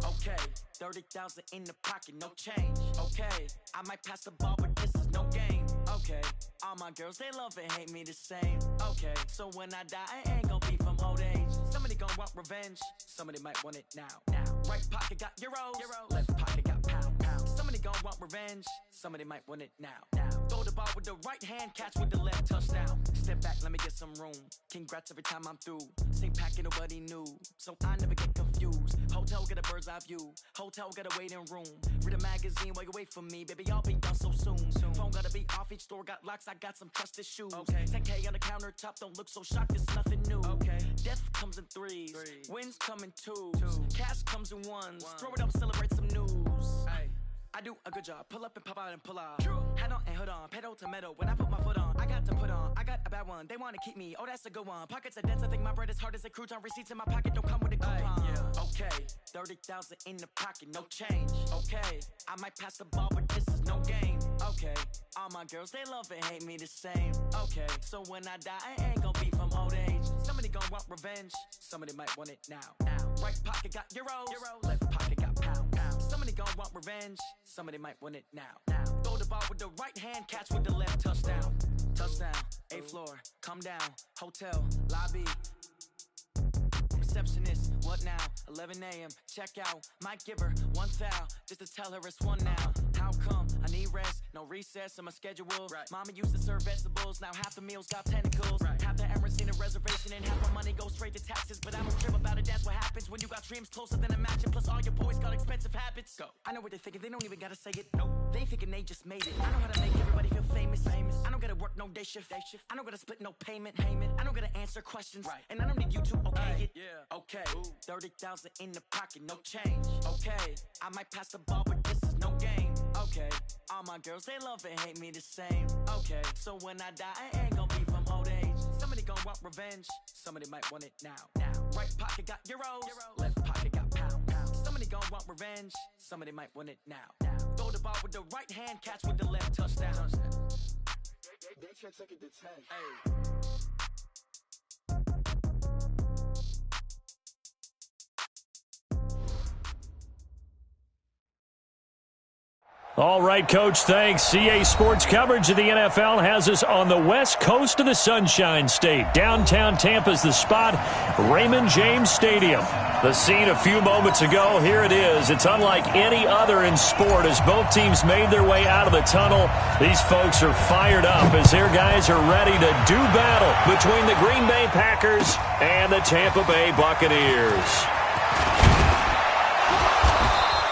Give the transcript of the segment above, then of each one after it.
Okay, 30,000 in the pocket, no change. Okay, I might pass the ball, but this is no game. Okay, all my girls, they love and hate me the same. Okay, so when I die, I ain't gon' be from old age. Somebody gon' want revenge, somebody might want it now. Right pocket got euros, left pocket got pound. Somebody gon' want revenge, somebody might want it now. Throw the ball with the right hand, catch with the left, touchdown. Step back, let me get some room. Congrats every time I'm through. Same packet, nobody knew, so I never get confused. Hotel get a bird's eye view, hotel get a waiting room. Read a magazine while you wait for me, baby, I'll be done so soon. Phone gotta be off, each store got locks, I got some trusted shoes. 10K on the countertop, don't look so shocked, it's nothing new. Death comes in threes, wins come in twos, cash comes in ones. Throw it up, celebrate some news. I do a good job, pull up and pop out and pull out. Head on and hood on, pedal to metal. When I put my foot on, I got to put on. I got a bad one, they wanna keep me, oh that's a good one. Pockets are dense, I think my bread is hard as a crouton. Receipts in my pocket don't come with a coupon. Okay, 30,000 in the pocket, no change. Okay, I might pass the ball, but this is no game. Okay, all my girls, they love and hate me the same. Okay, so when I die, I ain't gon' be from old age. Somebody gon' want revenge, somebody might want it now. Right pocket got euros, left pocket got pound. Somebody gon' want revenge, somebody might want it now. Throw the ball with the right hand, catch with the left, touchdown. Touchdown, 8th floor, come down, hotel, lobby. Receptionist, what now? 11 a.m., check out. Might give her one foul, just to tell her it's one now. How come? I need rest, no recess in my schedule. Mama used to serve vegetables, now half the meals got tentacles. Half the errands in a reservation and half my money goes straight to taxes. But I don't care about it, that's what happens when you got dreams closer than a mansion. Plus all your boys got expensive habits. Go. I know what they're thinking, they don't even gotta say it. Nope. They ain't thinking they just made it. I know how to make everybody feel famous. I don't gotta work no day shift. I don't gotta split no payment. I don't gotta answer questions. And I don't need you to okay it. Okay, 30,000 in the pocket, no change. Okay, I might pass the ball, but this is no game. Okay, all my girls, they love and hate me the same. Okay, so when I die, I ain't gon' be from old age. Somebody gon' want revenge, somebody might want it now. Right pocket got euros, left pocket got pound. Somebody gon' want revenge, somebody might want it now. Throw the ball with the right hand, catch with the left, touchdown. They took it to 10. All right, Coach, thanks. CA Sports coverage of the NFL has us on the west coast of the Sunshine State. Downtown Tampa's the spot, Raymond James Stadium. The scene a few moments ago, here it is. It's unlike any other in sport as both teams made their way out of the tunnel. These folks are fired up as their guys are ready to do battle between the Green Bay Packers and the Tampa Bay Buccaneers.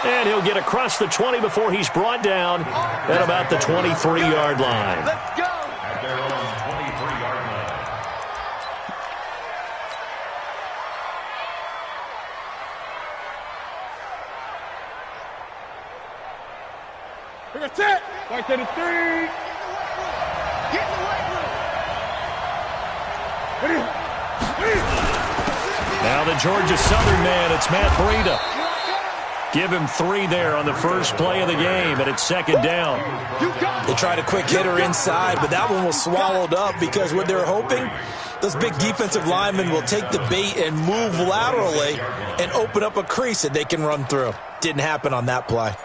And he'll get across the 20 before he's brought down at about the 23-yard line. Let's go! At their own 23-yard line. Bring it set. Back to the 3. Get in the weight room. Now the Georgia Southern man, it's Matt Breida. Give him 3 there on the first play of the game, and it's second down. They tried a quick hitter inside, but that one was swallowed up because what they're hoping, those big defensive linemen will take the bait and move laterally and open up a crease that they can run through. Didn't happen on that play.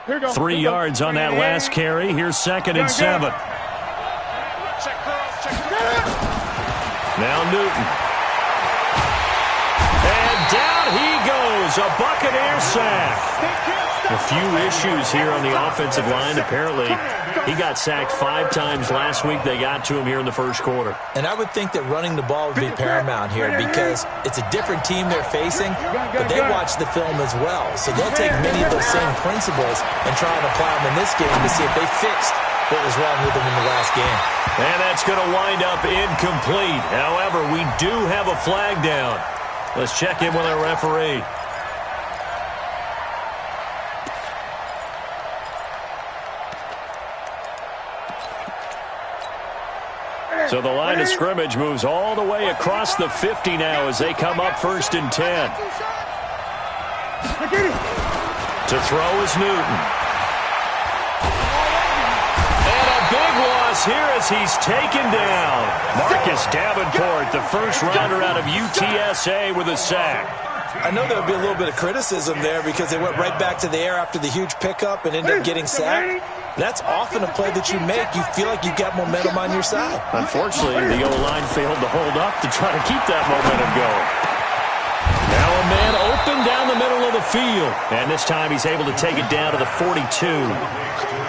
3 yards on that last carry. Here's 2nd and 7. Now Newton. Down he goes, a Buccaneer sack. A few issues here on the offensive line. Apparently, he got sacked 5 times last week. They got to him here in the first quarter. And I would think that running the ball would be paramount here because it's a different team they're facing, but they watch the film as well. So they'll take many of those same principles and try and apply them in this game to see if they fixed what was wrong with them in the last game. And that's going to wind up incomplete. However, we do have a flag down. Let's check in with our referee. So the line of scrimmage moves all the way across the 50 now as they come up 1st and 10. To throw is Newton. And a big one loss here as he's taken down. Marcus Davenport, the first rounder out of UTSA with a sack. I know there would be a little bit of criticism there because they went right back to the air after the huge pickup and ended up getting sacked. That's often a play that you make. You feel like you've got momentum on your side. Unfortunately, the O-line failed to hold up to try to keep that momentum going. Now a man open down the middle of the field. And this time he's able to take it down to the 42.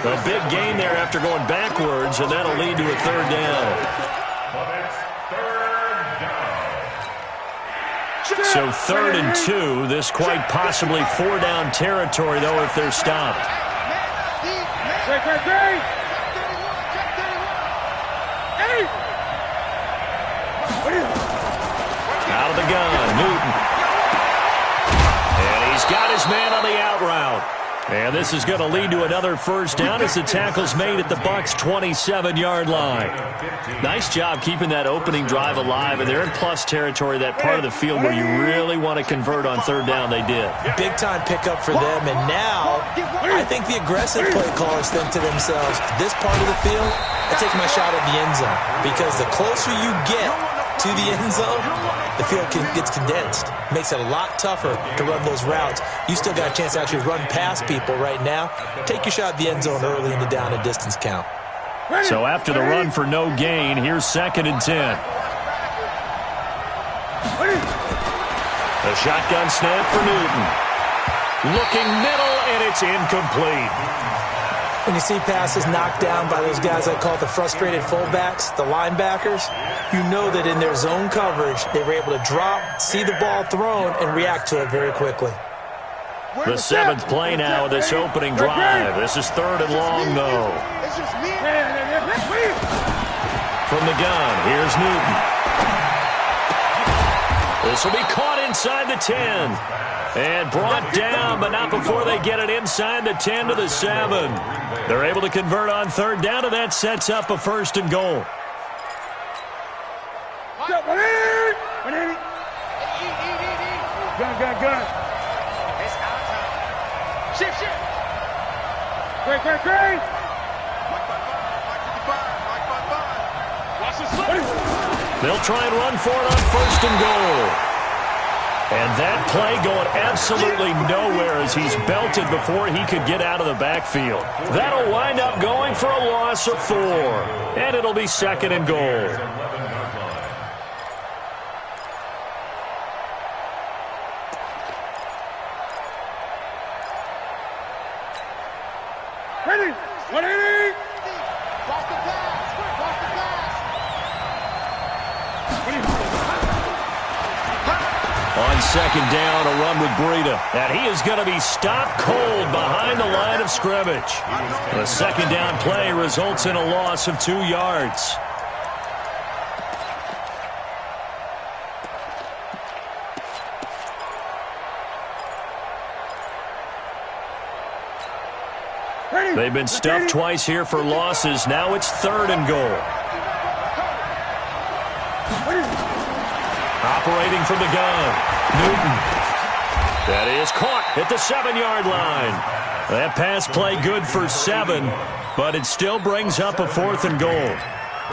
A big gain there after going backwards, and that'll lead to a third down. So 3rd and 2. This quite possibly 4-down territory, though, if they're stopped. Out of the gun, Newton. And he's got his man on the out route. And this is going to lead to another first down as the tackle's made at the Bucks' 27-yard line. Nice job keeping that opening drive alive, and they're in plus territory, that part of the field where you really want to convert on 3rd down. They did. Big-time pickup for them, and now I think the aggressive play callers think to themselves, this part of the field, I take my shot at the end zone, because the closer you get to the end zone, the field gets condensed. Makes it a lot tougher to run those routes. You still got a chance to actually run past people right now. Take your shot at the end zone early in the down and distance count. So after the run for no gain, here's 2nd and 10. The shotgun snap for Newton. Looking middle, and it's incomplete. When you see passes knocked down by those guys I call the frustrated fullbacks, the linebackers, you know that in their zone coverage, they were able to drop, see the ball thrown, and react to it very quickly. The 7th play now of this opening drive. This is 3rd and long, though. From the gun, here's Newton. This will be caught inside the 10. And brought down, but not before they get it inside the 10 to the 7. They're able to convert on 3rd down, and that sets up a 1st and goal. Gun. Shift. Great. They'll try and run for it on 1st and goal. And that play going absolutely nowhere as he's belted before he could get out of the backfield. That'll wind up going for a loss of 4. And it'll be 2nd and goal. Ready. 180. On 2nd down, a run with Breida. And he is going to be stopped cold behind the line of scrimmage. The 2nd down play results in a loss of 2 yards. They've been stuffed twice here for losses. Now it's 3rd and goal. Operating from the gun, Newton. That is caught at the 7-yard line. That pass play good for 7, but it still brings up a 4th and goal.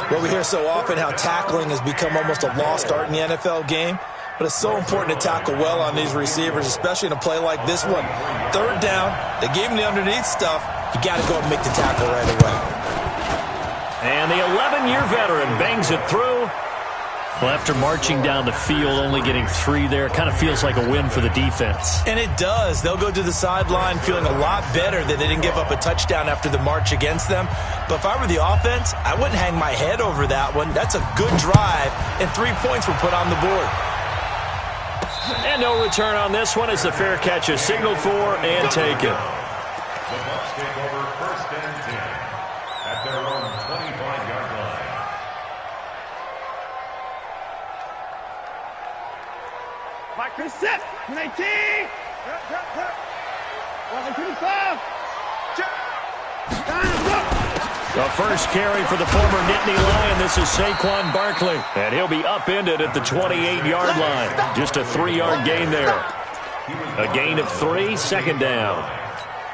Well, we hear so often how tackling has become almost a lost art in the NFL game, but it's so important to tackle well on these receivers, especially in a play like this one. 3rd down, they gave him the underneath stuff. You got to go and make the tackle right away. And the 11-year veteran bangs it through. Well, after marching down the field, only getting 3 there, kind of feels like a win for the defense. And it does. They'll go to the sideline feeling a lot better that they didn't give up a touchdown after the march against them. But if I were the offense, I wouldn't hang my head over that one. That's a good drive, and 3 points were put on the board. And no return on this one as the fair catch is signaled for and taken. The Bucks take over 1st and 10 at their own 25-yard line. Mike, set. 19. 125. The first carry for the former Nittany Lion. This is Saquon Barkley. And he'll be upended at the 28-yard line. Just a 3-yard gain there. A gain of 3, 2nd down.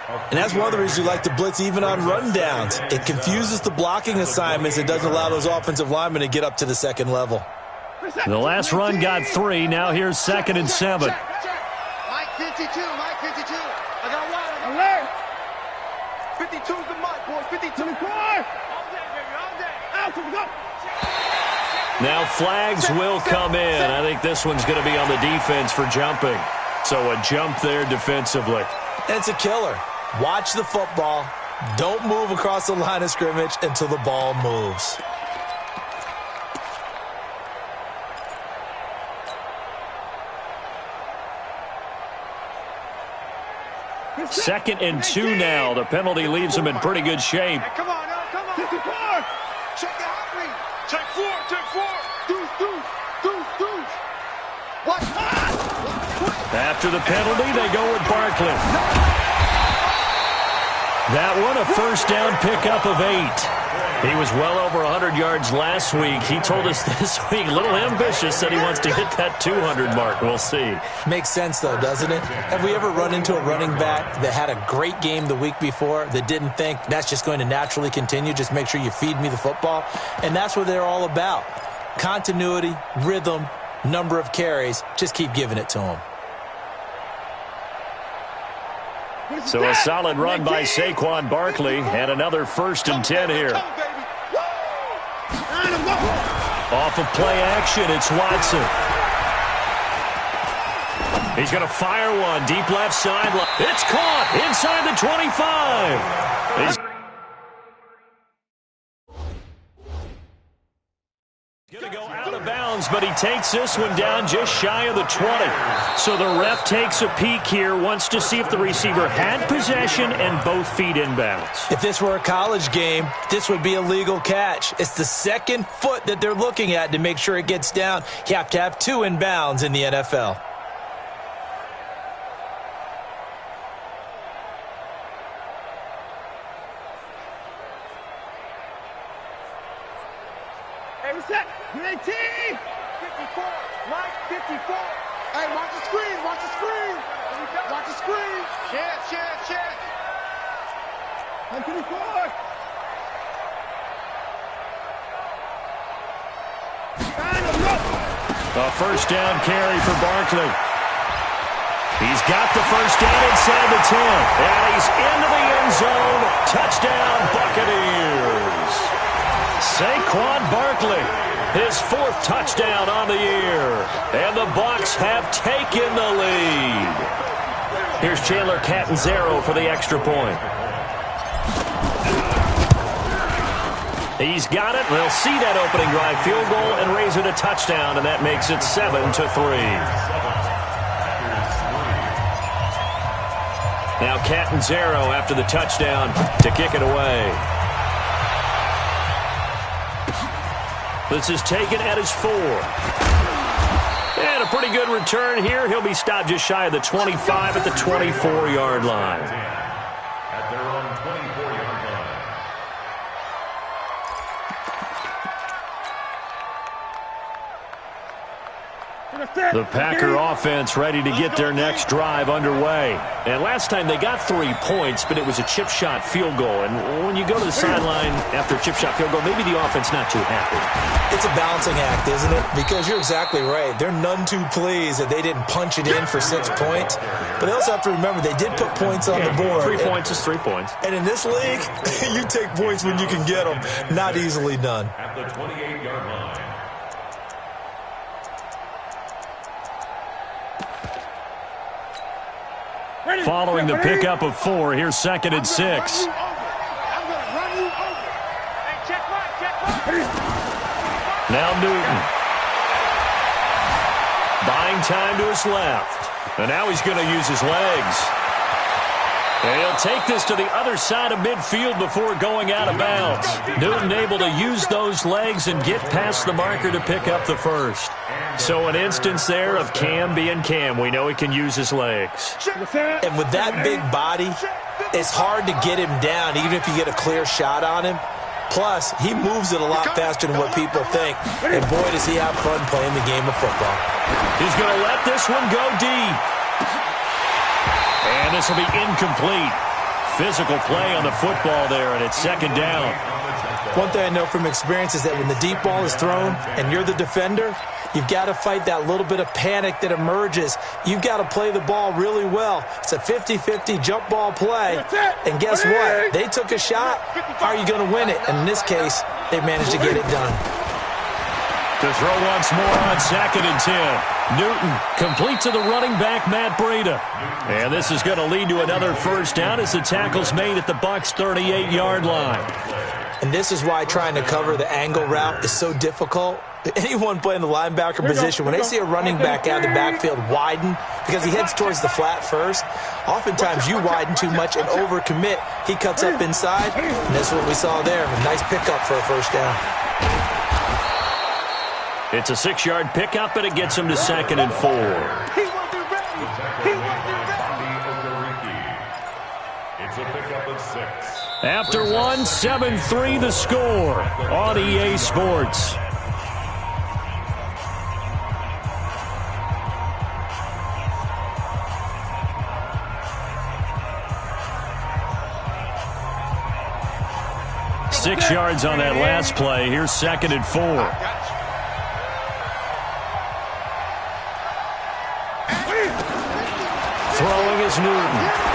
And that's one of the reasons you like to blitz even on rundowns. It confuses the blocking assignments. It doesn't allow those offensive linemen to get up to the second level. The last run got 3. Now here's 2nd and 7. Mike 52, Mike 52. I got one. Alert. 52's the mark, boys. 52. All day, baby, all day. Out, go. Now flags will come in. I think this one's going to be on the defense for jumping. So a jump there defensively. It's a killer. Watch the football. Don't move across the line of scrimmage until the ball moves. Second and 2 now. The penalty leaves them in pretty good shape. Hey, come on, now, come on. 54. Check the hot read. Check 4, check 4. Deuce. What? After the penalty, they go with Barkley. That one, a first down pickup of 8. He was well over 100 yards last week. He told us this week, a little ambitious, said he wants to hit that 200 mark. We'll see. Makes sense, though, doesn't it? Have we ever run into a running back that had a great game the week before that didn't think that's just going to naturally continue? Just make sure you feed me the football. And that's what they're all about. Continuity, rhythm, number of carries. Just keep giving it to them. So a solid run by Saquon Barkley and another 1st and 10 here. Off of play action, it's Watson. He's going to fire one deep left sideline. It's caught inside the 25. He's going to go out of bounds, but he takes this one down just shy of the 20. So the ref takes a peek here, wants to see if the receiver had possession and both feet inbounds. If this were a college game, this would be a legal catch. It's the second foot that they're looking at to make sure it gets down. You have to have 2 inbounds in the NFL. Every set. 19. 54. Mike 54. Hey, watch the screen. Watch the screen. Watch the screen. Check. 124. A first down carry for Barkley. He's got the first down inside the 10. And he's into the end zone. Touchdown, Buccaneers. Saquon Barkley, his 4th touchdown on the year. And the Bucks have taken the lead. Here's Chandler Catanzaro for the extra point. He's got it. They'll see that opening drive field goal and raise it a touchdown, and that makes it 7-3. Now Catanzaro after the touchdown to kick it away. This is taken at his 4. And a pretty good return here. He'll be stopped just shy of the 25 at the 24-yard line. At their own 24-yard line. The Packer offense ready to get their next drive underway. And last time they got 3 points, but it was a chip shot field goal. And when you go to the sideline after a chip shot field goal, maybe the offense not too happy. It's a balancing act, isn't it? Because you're exactly right. They're none too pleased that they didn't punch it in for 6 points. But they also have to remember they did put points on the board. 3 points is 3 points. And in this league, you take points when you can get them. Not easily done. At the 28-yard line. Following the pickup of 4, here's 2nd and 6. I'm going to run you over. Hey, check right. Now Newton. Buying time to his left. And now he's going to use his legs. And he'll take this to the other side of midfield before going out of bounds. Newton able to use those legs and get past the marker to pick up the first. So an instance there of Cam being Cam. We know he can use his legs. And with that big body, it's hard to get him down, even if you get a clear shot on him. Plus, he moves it a lot faster than what people think. And boy, does he have fun playing the game of football. He's going to let this one go deep. And this will be incomplete. physical play on the football there, and it's second down. One thing I know from experience is that when the deep ball is thrown and you're the defender, you've got to fight that little bit of panic that emerges. You've got to play the ball really well. It's a 50-50 jump ball play. And guess what? They took a shot. How are you going to win it? And in this case, they managed to get it done. To throw once more on second and 10. Newton complete to the running back, Matt Breida. And this is going to lead to another first down as the tackle's made at the Bucks' 38-yard line. And this is why trying to cover the angle route is so difficult. Anyone playing the linebacker position, when they see a running back out of the backfield widen because he heads towards the flat first, oftentimes you widen too much and overcommit. He cuts up inside, and that's what we saw there. A nice pickup for a first down. It's a 6-yard pickup, and it gets him to second and 4. He wasn't ready. He wasn't ready. It's a pickup of 6. After 1, 7-3 the score on EA Sports. Six yards on that last play. Here's second and 4. Throwing is Newton.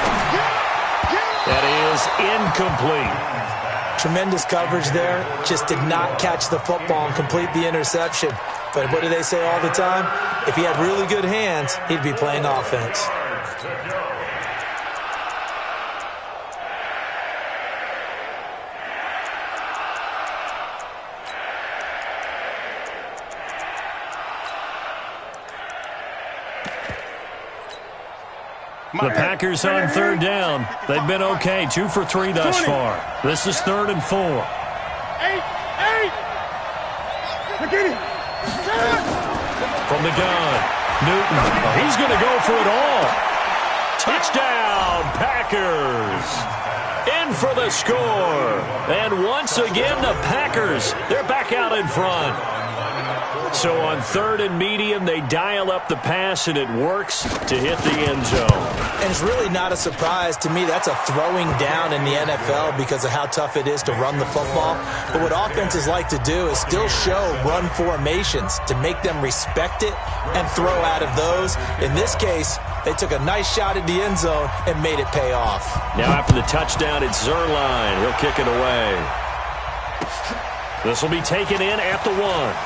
That is incomplete. Tremendous coverage there. Just did not catch the football and complete the interception. But what do they say all the time? If he had really good hands, he'd be playing offense. The Packers on third down. They've been okay, 2 for 3 thus far. This is third and 4. 8. Get it. From the gun, Newton. He's going to go for it all. Touchdown, Packers. In for the score. And once again, the Packers, they're back out in front. So on third and medium, they dial up the pass, and it works to hit the end zone. And it's really not a surprise to me. That's a throwing down in the NFL because of how tough it is to run the football. But what offenses like to do is still show run formations to make them respect it and throw out of those. In this case, they took a nice shot at the end zone and made it pay off. Now after the touchdown, it's Zerline. He'll kick it away. This will be taken in at the 1.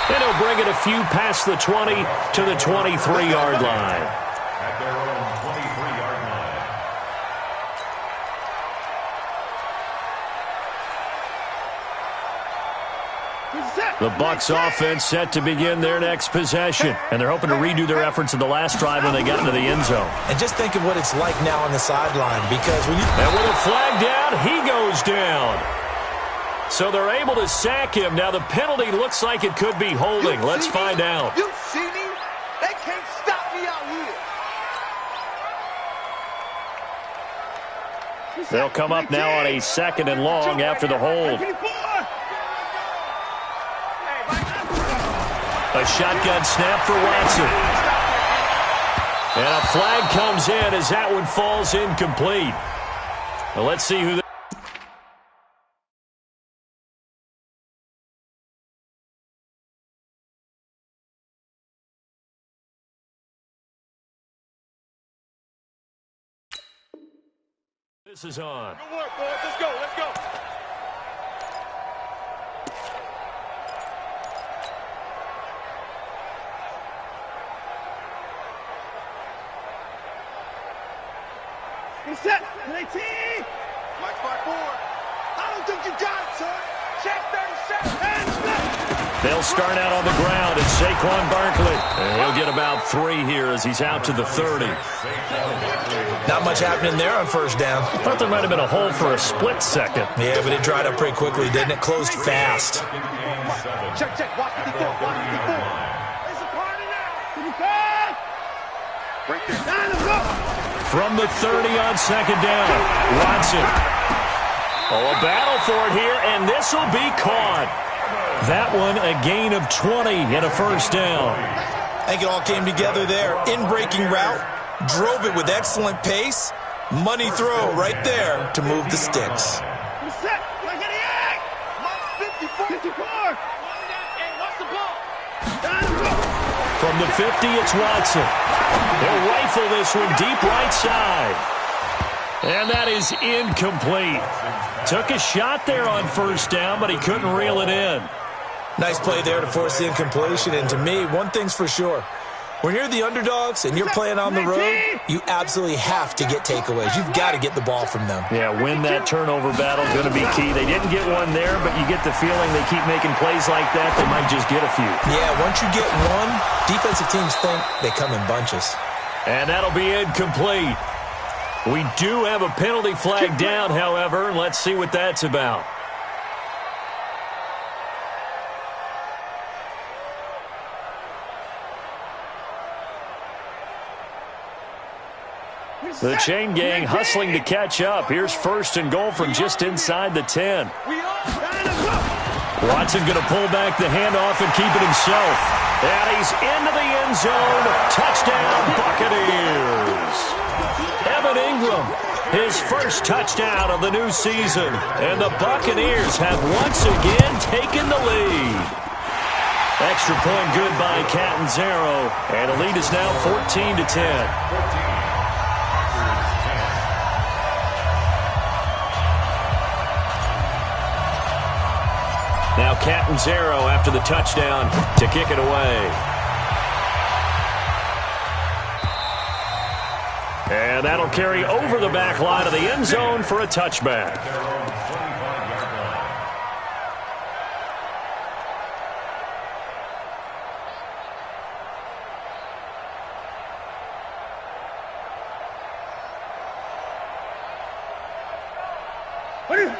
And he'll bring it a few past the 20 to the 23-yard line. At their own 23-yard line. The Bucks offense set to begin their next possession. And they're hoping to redo their efforts in the last drive when they got into the end zone. And just think of what it's like now on the sideline because when you... And with a flag down, he goes down. So they're able to sack him. Now the penalty looks like it could be holding. Let's find out. You see me? They can't stop me out here. They'll come up now on a second and long after the hold. A shotgun snap for Watson. And a flag comes in as that one falls incomplete. Well, let's see who... This is on. Good work, boys. Let's go. Let's go. Get set. 18. Mike 5-4. I don't think you got it, son. Check 37. Hands up. They'll start out on the ground. It's Saquon Barkley. And he'll get about 3 here as he's out to the 30. Not much happening there on first down. I thought there might have been a hole for a split second. Yeah, but it dried up pretty quickly, didn't it? Closed fast. Check, check. Watch 54. Watch 54. It's a party now. 55. Break this down. Let's go. From the 30 on second down, Watson. Oh, a battle for it here, and this will be caught. That one a gain of 20 and a first down. I think it all came together there. In-breaking route, drove it with excellent pace, Money throw right there to move the sticks. Set. Mark 54. From the 50, it's Watson. He'll rifle this one deep right side. And that is incomplete. Took a shot there on first down, but he couldn't reel it in. Nice play there to force the incompletion. And to me, one thing's for sure. When you're the underdogs and you're playing on the road, you absolutely have to get takeaways. You've got to get the ball from them. Yeah, win that turnover battle, going to be key. They didn't get one there, but you get the feeling they keep making plays like that, they might just get a few. Yeah, once you get one, defensive teams think they come in bunches. And that'll be incomplete. We do have a penalty flag down, however. Let's see what that's about. The chain gang hustling to catch up. Here's first and goal from just inside the 10. Watson going to pull back the handoff and keep it himself. And he's into the end zone. Touchdown, Buccaneers. Evan Ingram, his first touchdown of the new season. And the Buccaneers have once again taken the lead. Extra point good by Catanzaro. And the lead is now 14-10. Now Catanzaro after the touchdown to kick it away. And that'll carry over the back line of the end zone for a touchback.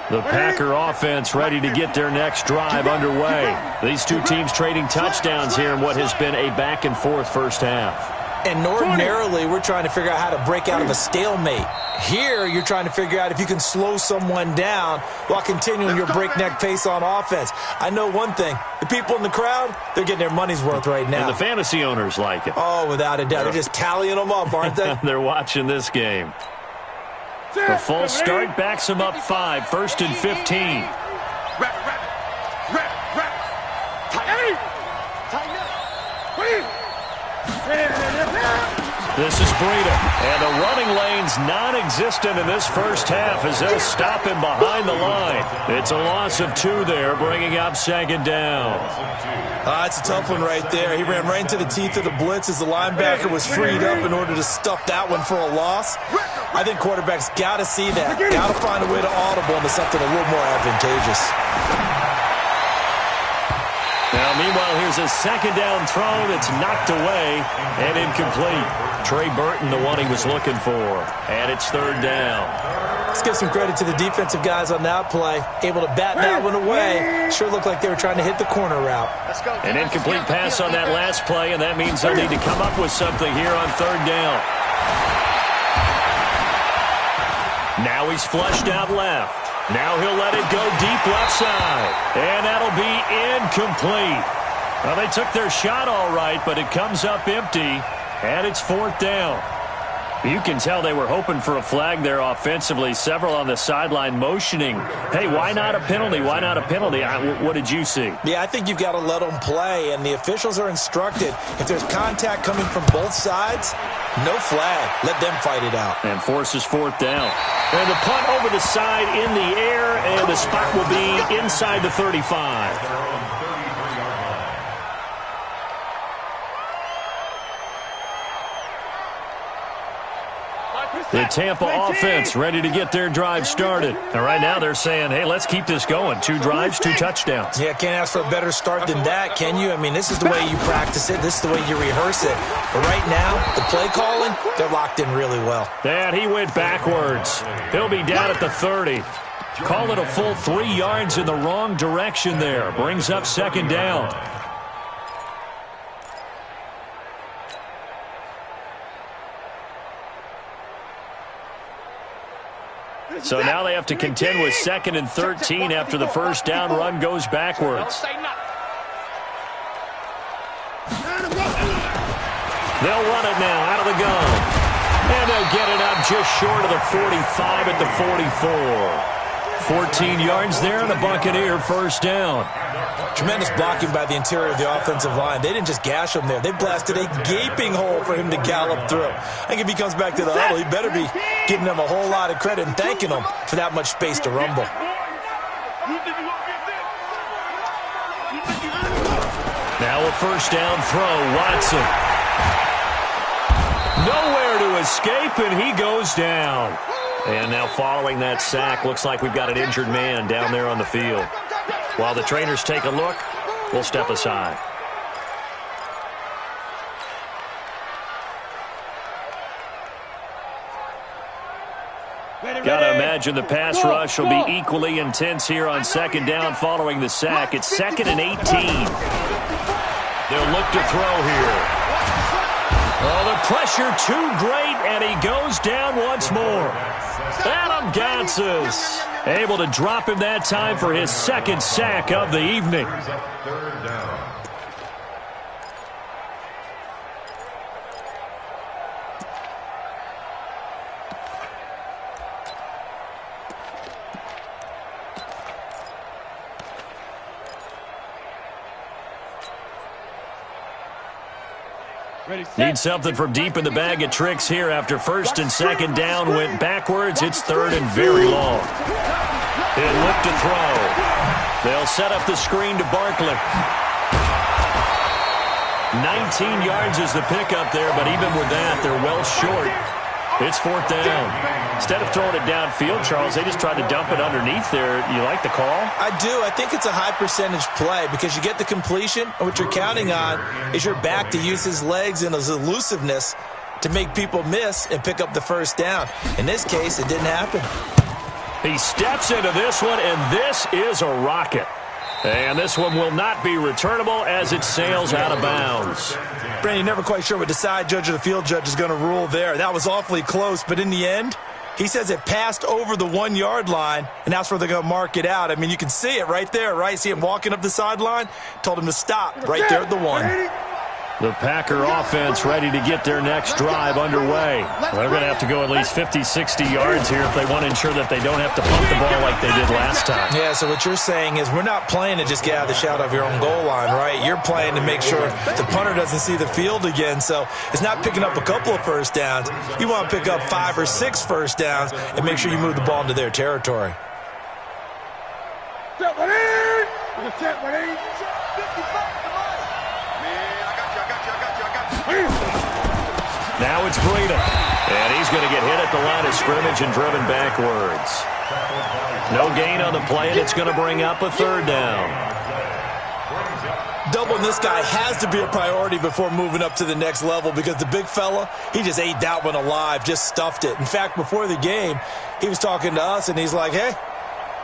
The Packer offense ready to get their next drive underway. These two teams trading touchdowns here in what has been a back-and-forth first half. And ordinarily, we're trying to figure out how to break out of a stalemate. Here, you're trying to figure out if you can slow someone down while continuing your breakneck pace on offense. I know one thing. The people in the crowd, they're getting their money's worth right now. And the fantasy owners like it. Oh, without a doubt. They're just tallying them up, aren't they? They're watching this game. The full start backs him up 5, first and 15. This is Breida, and the running lane's non-existent in this first half as they'll stop him behind the line. It's a loss of 2 there, bringing up second down. It's a tough one right there. He ran right into the teeth of the blitz as the linebacker was freed up in order to stuff that one for a loss. I think quarterbacks got to see that. Got to find a way to audible into something a little more advantageous. Now, meanwhile, here's a second down throw that's knocked away and incomplete. Trey Burton, the one he was looking for. And it's third down. Let's give some credit to the defensive guys on that play. Able to bat that one away. Sure looked like they were trying to hit the corner route. An incomplete pass on that last play, and that means they'll need to come up with something here on third down. Now he's flushed out left. Now he'll let it go deep left side. And that'll be incomplete. Well, they took their shot all right, but it comes up empty. And it's fourth down. You can tell they were hoping for a flag there offensively. Several on the sideline motioning, hey, why not a penalty? Why not a penalty? What did you see? Yeah, I think you've got to let them play, and the officials are instructed. If there's contact coming from both sides, no flag. Let them fight it out. And forces fourth down. And the punt over the side in the air, and the spot will be inside the 35. The Tampa offense ready to get their drive started. And right now they're saying, hey, let's keep this going. 2 drives, 2 touchdowns. Yeah, can't ask for a better start than that, can you? I mean, this is the way you practice it. This is the way you rehearse it. But right now, the play calling, they're locked in really well. And he went backwards. He'll be down at the 30. Call it a full 3 yards in the wrong direction there. Brings up second down. So now they have to contend with 2nd and 13 after the first down run goes backwards. They'll run it now out of the gun. And they'll get it up just short of the 45 at the 44. 14 yards there, and a Buccaneer first down. Tremendous blocking by the interior of the offensive line. They didn't just gash him there. They blasted a gaping hole for him to gallop through. I think if he comes back to the huddle, he better be giving them a whole lot of credit and thanking them for that much space to rumble. Now a first down throw, Watson. Nowhere to escape, and he goes down. And now following that sack, looks like we've got an injured man down there on the field. While the trainers take a look, we'll step aside. Gotta imagine the pass rush will be equally intense here on second down following the sack. It's 2nd and 18. They'll look to throw here. Oh, the pressure too great, and he goes down once more. Adam Gotsis able to drop him that time for his second sack of the evening. Third down. Need something from deep in the bag of tricks here after first and second down went backwards. It's third and very long. He'll look to throw. They'll set up the screen to Barkley. 19 yards is the pickup there, but even with that, they're well short. It's fourth down. Instead of throwing it downfield, Charles, they just tried to dump it underneath there. You like the call? I do. I think it's a high percentage play because you get the completion, and what you're counting on is your back to use his legs and his elusiveness to make people miss and pick up the first down. In this case, it didn't happen. He steps into this one, and this is a rocket. And this one will not be returnable as it sails out of bounds. Brandon, you're never quite sure what the side judge or the field judge is going to rule there. That was awfully close, but in the end, he says it passed over the 1 yard line, and that's where they're going to mark it out. I mean, you can see it right there, right? See him walking up the sideline? Told him to stop right there at the 1. The Packer offense ready to get their next drive underway. They're going to have to go at least 50, 60 yards here if they want to ensure that they don't have to pump the ball like they did last time. Yeah, so what you're saying is we're not playing to just get out of the shadow of your own goal line, right? You're playing to make sure the punter doesn't see the field again. So it's not picking up a couple of first downs. You want to pick up 5 or 6 first downs and make sure you move the ball into their territory. Now it's Breida, and he's going to get hit at the line of scrimmage and driven backwards. No gain on the play, and it's going to bring up a third down. Doubling this guy has to be a priority before moving up to the next level because the big fella, he just ate that one alive, just stuffed it. In fact, before the game, he was talking to us, and he's like, hey,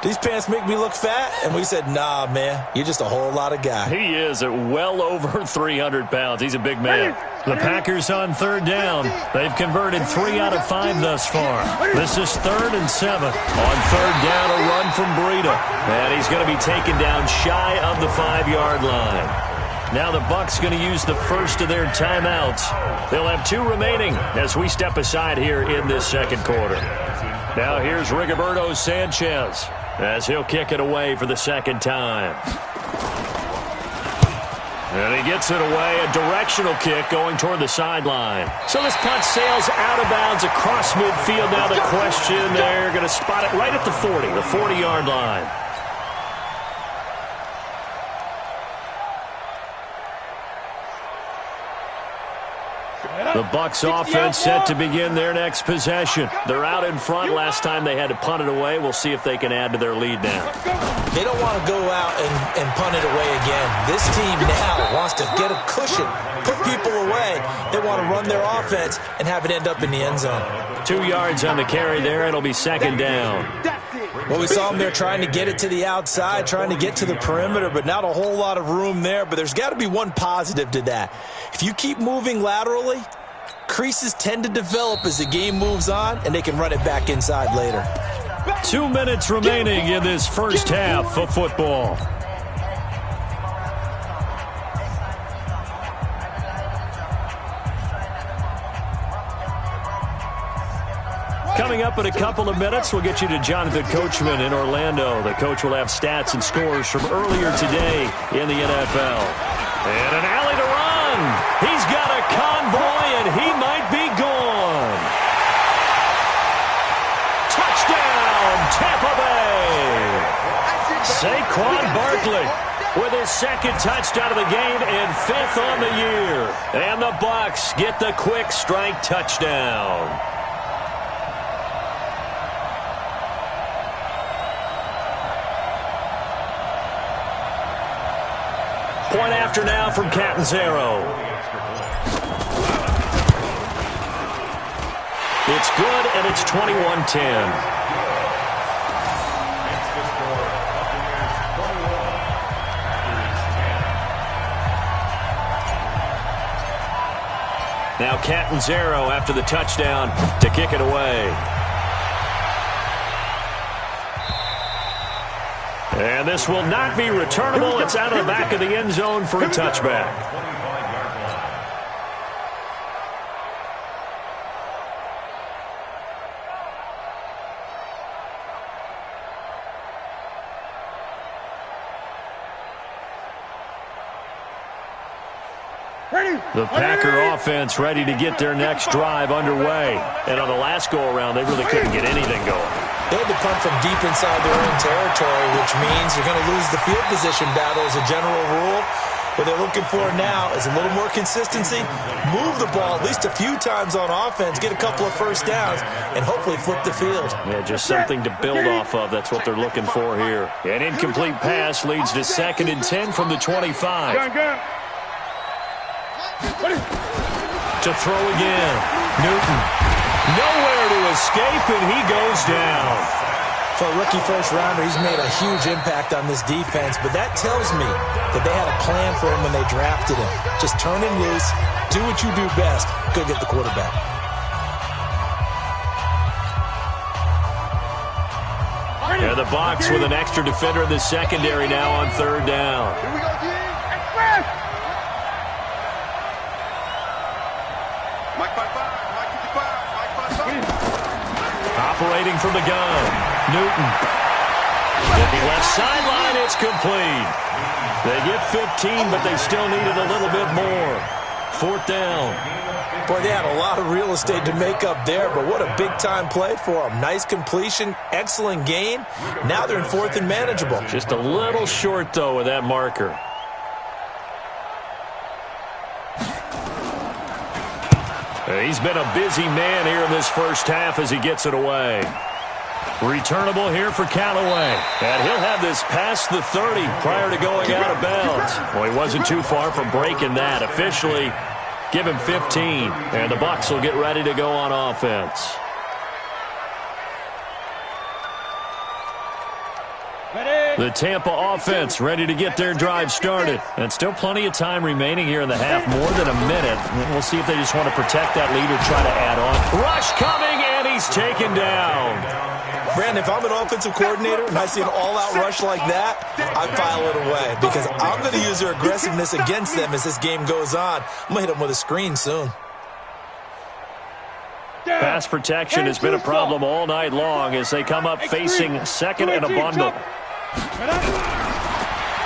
these pants make me look fat? And we said, nah, man, you're just a whole lot of guy. He is at well over 300 pounds. He's a big man. The Packers on third down. They've converted 3 out of 5 thus far. This is 3rd and 7. On third down, a run from Breida. And he's going to be taken down shy of the 5-yard line. Now the Bucks going to use the first of their timeouts. They'll have 2 remaining as we step aside here in this second quarter. Now here's Rigoberto Sanchez as he'll kick it away for the second time. And he gets it away, a directional kick going toward the sideline. So this punt sails out of bounds across midfield. Now the question, they're going to spot it right at the 40, the 40-yard line. The Bucks offense set to begin their next possession. They're out in front. Last time they had to punt it away. We'll see if they can add to their lead now. They don't want to go out and punt it away again. This team now wants to get a cushion, put people away. They want to run their offense and have it end up in the end zone. 2 yards on the carry there. It'll be second down. Well, we saw them there trying to get it to the outside, trying to get to the perimeter, but not a whole lot of room there. But there's got to be one positive to that. If you keep moving laterally, creases tend to develop as the game moves on, and they can run it back inside later. 2 minutes remaining in this first half of football. Coming up in a couple of minutes, we'll get you to Jonathan Coachman in Orlando. The coach will have stats and scores from earlier today in the NFL. And an alley to run. He's got a convoy, and he might be gone. Touchdown, Tampa Bay. Saquon Barkley with his second touchdown of the game and 5th on the year. And the Bucks get the quick strike touchdown. Point after now from Catanzaro. It's good, and it's 21-10. Now Catanzaro after the touchdown to kick it away. And this will not be returnable. It's out of the back of the end zone for a touchback. The Packer offense ready to get their next drive underway. And on the last go-around, they really couldn't get anything going. They had to punt from deep inside their own territory, which means you're going to lose the field position battle as a general rule. What they're looking for now is a little more consistency, move the ball at least a few times on offense, get a couple of first downs, and hopefully flip the field. Yeah, just something to build off of. That's what they're looking for here. An incomplete pass leads to 2nd and 10 from the 25. To throw again. Newton. Nowhere to escape, and he goes down. For a rookie first-rounder, he's made a huge impact on this defense, but that tells me that they had a plan for him when they drafted him. Just turn him loose, do what you do best, go get the quarterback. And the Bucks with an extra defender in the secondary now on 3rd down. Here we go, G. Express! Mike 55, Mike 55, Mike 55. Operating from the gun. Newton. At the left sideline, it's complete. They get 15, but they still needed a little bit more. 4th down. Boy, they had a lot of real estate to make up there, but what a big-time play for them. Nice completion, excellent gain. Now they're in 4th and manageable. Just a little short, though, with that marker. He's been a busy man here in this first half as he gets it away. Returnable here for Callaway. And he'll have this past the 30 prior to going out of bounds. Well, he wasn't too far from breaking that. Officially, give him 15. And the Bucks will get ready to go on offense. The Tampa offense ready to get their drive started. And still plenty of time remaining here in the half, more than a minute. We'll see if they just want to protect that lead or try to add on. Rush coming, and he's taken down. Brandon, if I'm an offensive coordinator and I see an all-out rush like that, I file it away because I'm going to use their aggressiveness against them as this game goes on. I'm going to hit them with a screen soon. Pass protection has been a problem all night long as they come up facing 2nd and a bundle.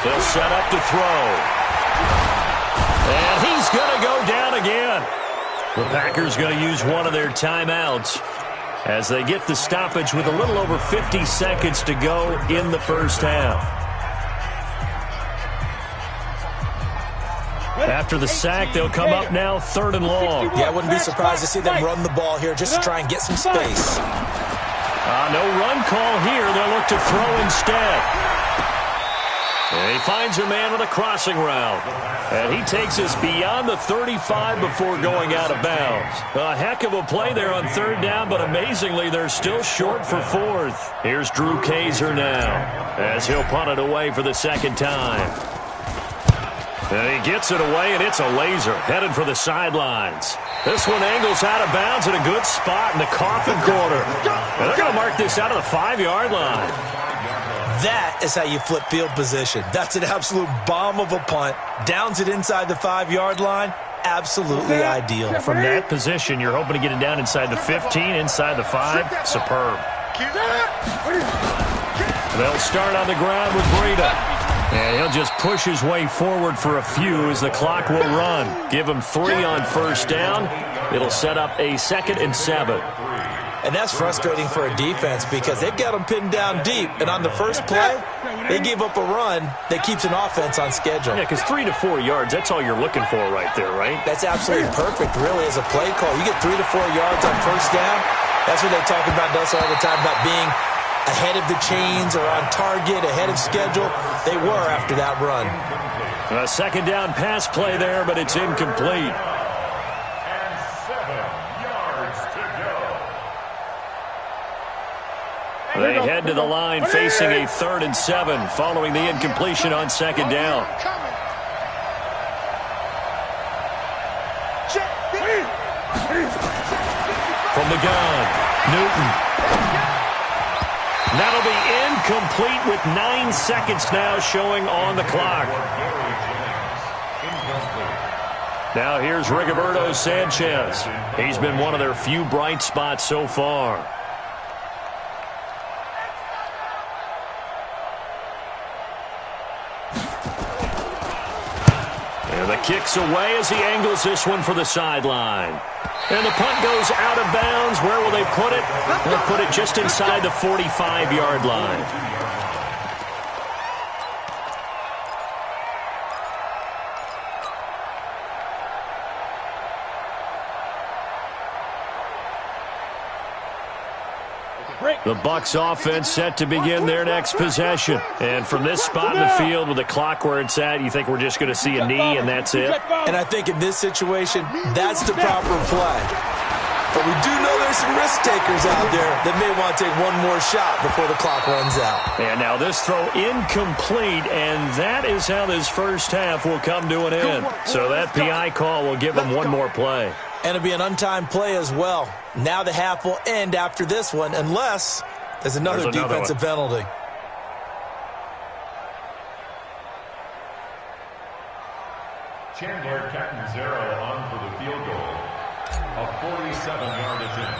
They'll set up to throw. And he's going to go down again. The Packers going to use one of their timeouts as they get the stoppage with a little over 50 seconds to go in the first half. After the sack, they'll come up now 3rd and long. Yeah, I wouldn't be surprised to see them run the ball here just to try and get some space. No run call here. They'll look to throw instead. And he finds a man with a crossing route. And he takes us beyond the 35 before going out of bounds. A heck of a play there on 3rd down, but amazingly, they're still short for 4th. Here's Drew Kaiser now as he'll punt it away for the 2nd time. And he gets it away, and it's a laser headed for the sidelines. This one angles out of bounds in a good spot in the coffin corner. And they're going to mark this out of the 5-yard line. That is how you flip field position. That's an absolute bomb of a punt. Downs it inside the 5-yard line. absolutely ideal. From that position, you're hoping to get it down inside the 15, inside the 5. Superb. They'll start on the ground with Breida. And he'll just push his way forward for a few as the clock will run. Give him 3 on first down. It'll set up a 2nd and 7. And that's frustrating for a defense because they've got them pinned down deep. And on the first play, they gave up a run that keeps an offense on schedule. Yeah, because 3 to 4 yards, that's all you're looking for right there, right? That's absolutely perfect, really, as a play call. You get 3 to 4 yards on first down. That's what they talk about us all the time, about being ahead of the chains or on target, ahead of schedule. They were after that run. A 2nd down pass play there, but it's incomplete. And 7 yards to go. They head to the line facing a 3rd and 7 following the incompletion on 2nd down. From the gun, Newton. That'll be incomplete with 9 seconds now showing on the clock. Now here's Rigoberto Sanchez. He's been one of their few bright spots so far. And the kick's away as he angles this one for the sideline. And the punt goes out of bounds. Where will they put it? They'll put it just inside the 45-yard line. The Bucks offense set to begin their next possession. And from this spot in the field with the clock where it's at, you think we're just going to see a knee and that's it? And I think in this situation, that's the proper play. But we do know there's some risk takers out there that may want to take one more shot before the clock runs out. And now this throw incomplete, and that is how this first half will come to an end. So that PI call will give them one more play. And it'll be an untimed play as well. Now the half will end after this one, unless there's another defensive penalty. Chandler Catanzaro on for the field goal. A 47-yard attempt.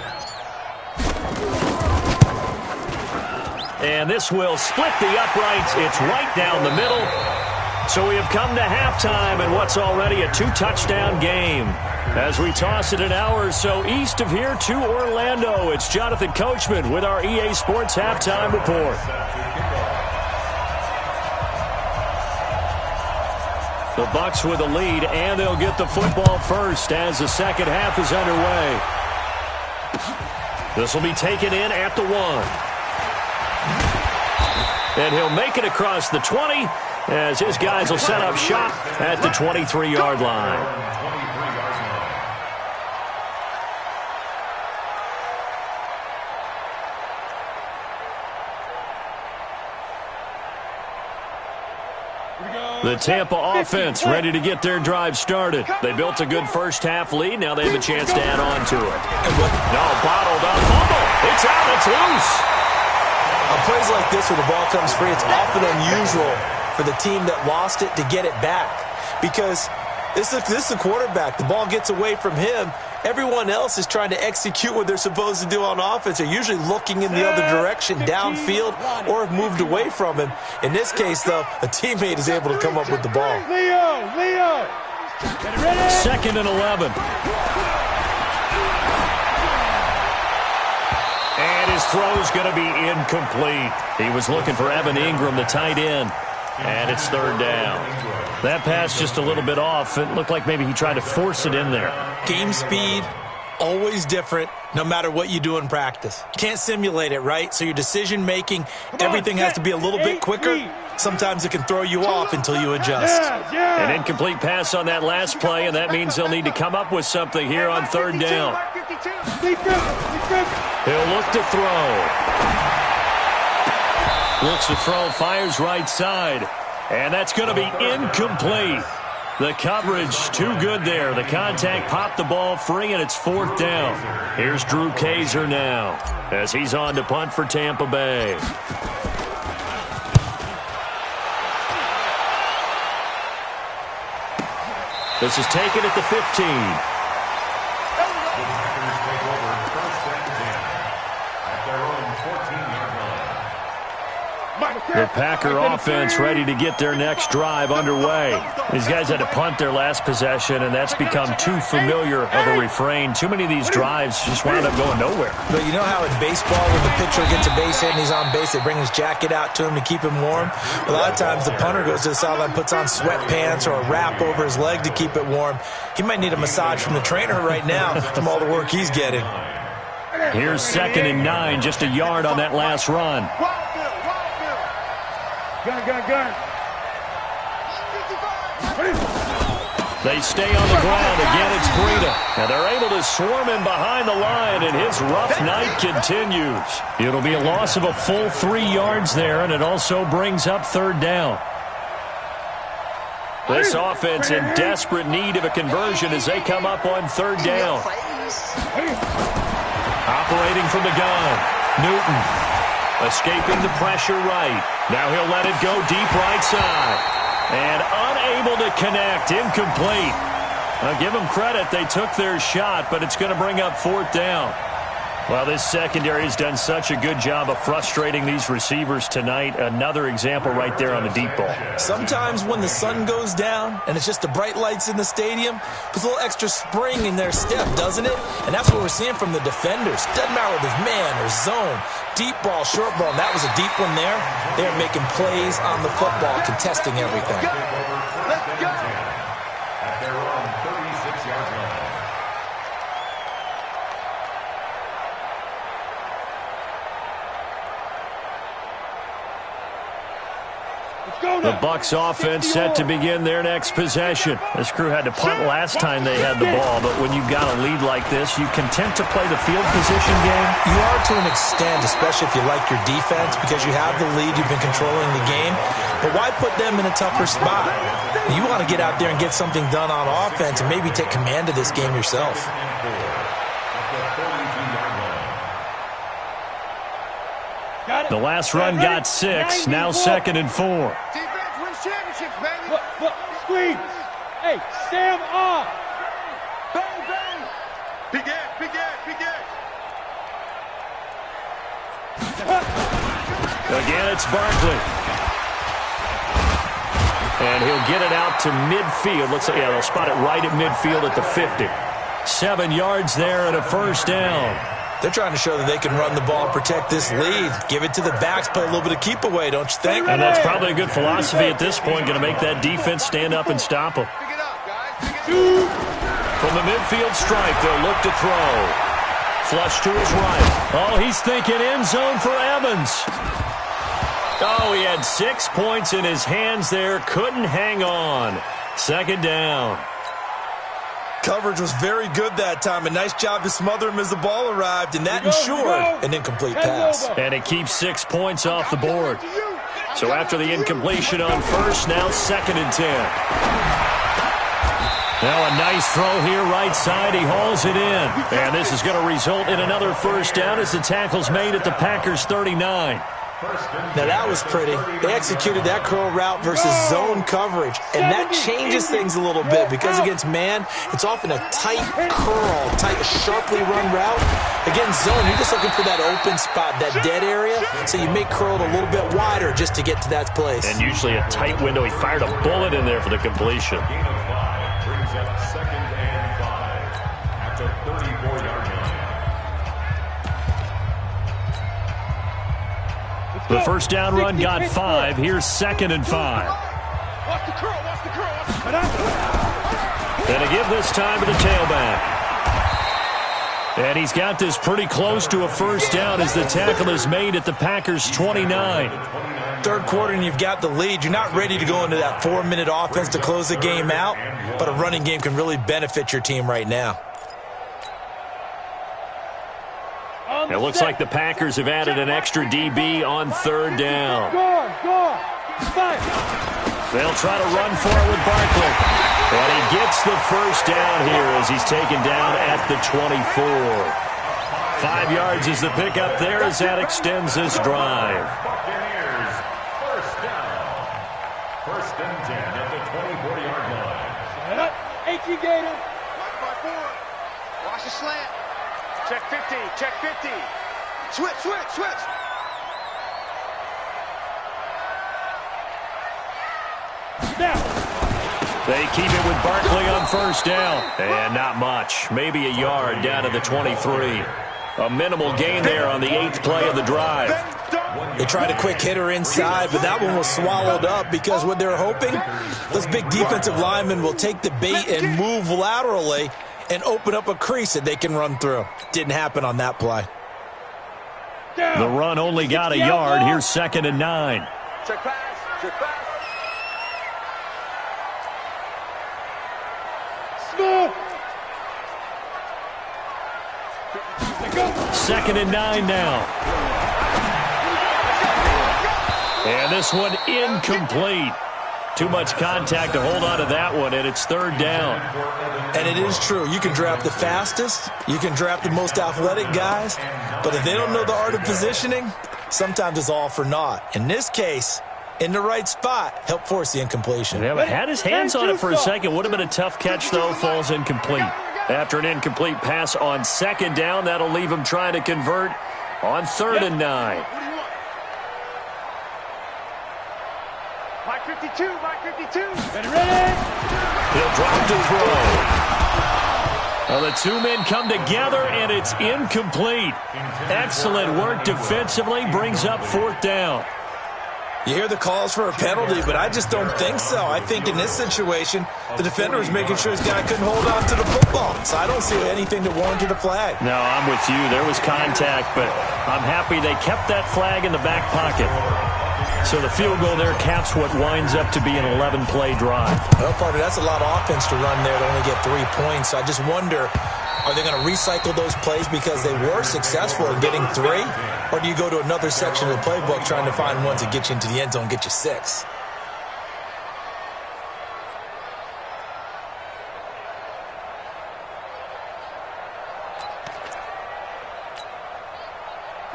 And this will split the uprights. It's right down the middle. So we have come to halftime in what's already a 2-touchdown game. As we toss it an hour or so east of here to Orlando, it's Jonathan Coachman with our EA Sports Halftime Report. The Bucks with a lead, and they'll get the football first as the second half is underway. This will be taken in at the 1. And he'll make it across the 20 as his guys will set up shop at the 23-yard line. The Tampa offense ready to get their drive started. They built a good first half lead. Now they have a chance to add on to it. No, bottled up. Fumble. It's out. It's loose. On plays like this where the ball comes free, it's often unusual for the team that lost it to get it back. Because this is the quarterback. The ball gets away from him. Everyone else is trying to execute what they're supposed to do on offense. They're usually looking in the other direction, downfield, or have moved away from him. In this case, though, a teammate is able to come up with the ball. Leo! 2nd and 11. And his throw's going to be incomplete. He was looking for Evan Ingram, the tight end. And it's 3rd down. That pass just a little bit off. It looked like maybe he tried to force it in there. Game speed, always different, no matter what you do in practice. You can't simulate it, right? So your decision-making, everything has to be a little bit quicker. Sometimes it can throw you off until you adjust. An incomplete pass on that last play, and that means they'll need to come up with something here on 3rd down. He'll look to throw. Looks to throw, fires right side. And that's going to be incomplete. The coverage too good there. The contact popped the ball free, and it's 4th down. Here's Drew Kaiser now as he's on to punt for Tampa Bay. This is taken at the 15. The Packers take over 1st and 10 at their own 14-yard line. The Packer offense ready to get their next drive underway. These guys had to punt their last possession, and that's become too familiar of a refrain. Too many of these drives just wound up going nowhere. But you know how in baseball when the pitcher gets a base hit and he's on base, they bring his jacket out to him to keep him warm? A lot of times the punter goes to the sideline, puts on sweatpants or a wrap over his leg to keep it warm. He might need a massage from the trainer right now from all the work he's getting. Here's 2nd and 9, just a yard on that last run. Gun. They stay on the ground. Again, it's Breida. Now they're able to swarm him behind the line, and his rough night continues. It'll be a loss of a full 3 yards there, and it also brings up 3rd down. This offense in desperate need of a conversion as they come up on 3rd down. Operating from the gun, Newton. Escaping the pressure right. Now he'll let it go deep right side. And unable to connect. Incomplete. I'll give them credit. They took their shot, but it's going to bring up 4th down. Well, this secondary has done such a good job of frustrating these receivers tonight. Another example right there on the deep ball. Sometimes when the sun goes down and it's just the bright lights in the stadium, puts a little extra spring in their step, doesn't it? And that's what we're seeing from the defenders. Doesn't matter whether it's man or zone, deep ball, short ball. And that was a deep one there. They're making plays on the football, contesting everything. Let's go. At their own 36-yard line. The Bucks offense set to begin their next possession. This crew had to punt last time they had the ball, but when you've got a lead like this, you content to play the field position game? You are to an extent, especially if you like your defense, because you have the lead, you've been controlling the game. But why put them in a tougher spot? You want to get out there and get something done on offense and maybe take command of this game yourself. The last run got 6, now 2nd and 4. Defense wins championships, baby. Look, squeeze. Hey, stay him off. Bang, bang. Big Again, it's Barkley. And he'll get it out to midfield. Looks like, yeah, they'll spot it right at midfield at the 50. 7 yards there and a 1st down. They're trying to show that they can run the ball and protect this lead. Give it to the backs, play a little bit of keep away, don't you think? And that's probably a good philosophy at this point, going to make that defense stand up and stop them. Pick it up, guys. From the midfield stripe, they'll look to throw. Flush to his right. Oh, he's thinking end zone for Evans. Oh, he had 6 points in his hands there. Couldn't hang on. 2nd down. Coverage was very good that time. A nice job to smother him as the ball arrived, and that ensured an incomplete pass. And it keeps 6 points off the board. So after the incompletion on 1st, now 2nd and 10. Now a nice throw here right side. He hauls it in. And this is going to result in another 1st down as the tackle's made at the Packers' 39. Now that was pretty. They executed that curl route versus zone coverage, and that changes things a little bit because against man, it's often a tight curl, tight, sharply run route. Against zone, you're just looking for that open spot, that dead area, so you make curl a little bit wider just to get to that place. And usually a tight window. He fired a bullet in there for the completion. Gain of 5 brings up 2nd and 5 at the 34-yard line. The 1st down run got 5. Here's 2nd and 5. Watch the curl. And a give this time to the tailback. And he's got this pretty close to a 1st down as the tackle is made at the Packers' 29. 3rd quarter and you've got the lead. You're not ready to go into that 4-minute offense to close the game out, but a running game can really benefit your team right now. It looks like the Packers have added an extra DB on 3rd down. They'll try to run for it with Barkley. And he gets the 1st down here as he's taken down at the 24. 5 yards is the pickup there as that extends this drive. Buccaneers, 1st down. 1st and 10 at the 24-yard line. HE Gator. Watch the slant. Check 50. Check 50. Switch, switch, switch. They keep it with Barkley on first down. And not much. Maybe a yard down to the 23. A minimal gain there on the 8th play of the drive. They tried a quick hitter inside, but that one was swallowed up because what they're hoping, those big defensive linemen will take the bait and move laterally and open up a crease that they can run through. Didn't happen on that play. The run only got a yard. Here's 2nd and 9. Check pass. Check pass. Small. 2nd and 9 now. And this one incomplete. Too much contact to hold on to that one, and it's 3rd down. And it is true. You can draft the fastest. You can draft the most athletic guys. But if they don't know the art of positioning, sometimes it's all for naught. In this case, in the right spot, help force the incompletion. Yeah, had his hands on it for a second. Would have been a tough catch, though. Falls incomplete. After an incomplete pass on 2nd down, that'll leave him trying to convert on 3rd and 9. Mike 52, Mike 52. Ready? He'll drop to throw. Well, the two men come together, and it's incomplete. Excellent work defensively. Brings up 4th down. You hear the calls for a penalty, but I just don't think so. I think in this situation, the defender was making sure his guy couldn't hold on to the football. So I don't see anything that warranted a flag. No, I'm with you. There was contact, but I'm happy they kept that flag in the back pocket. So the field goal there caps what winds up to be an 11-play drive. Well, partner, that's a lot of offense to run there to only get 3 points. So I just wonder, are they going to recycle those plays because they were successful in getting 3? Or do you go to another section of the playbook trying to find ones that get you into the end zone and get you 6?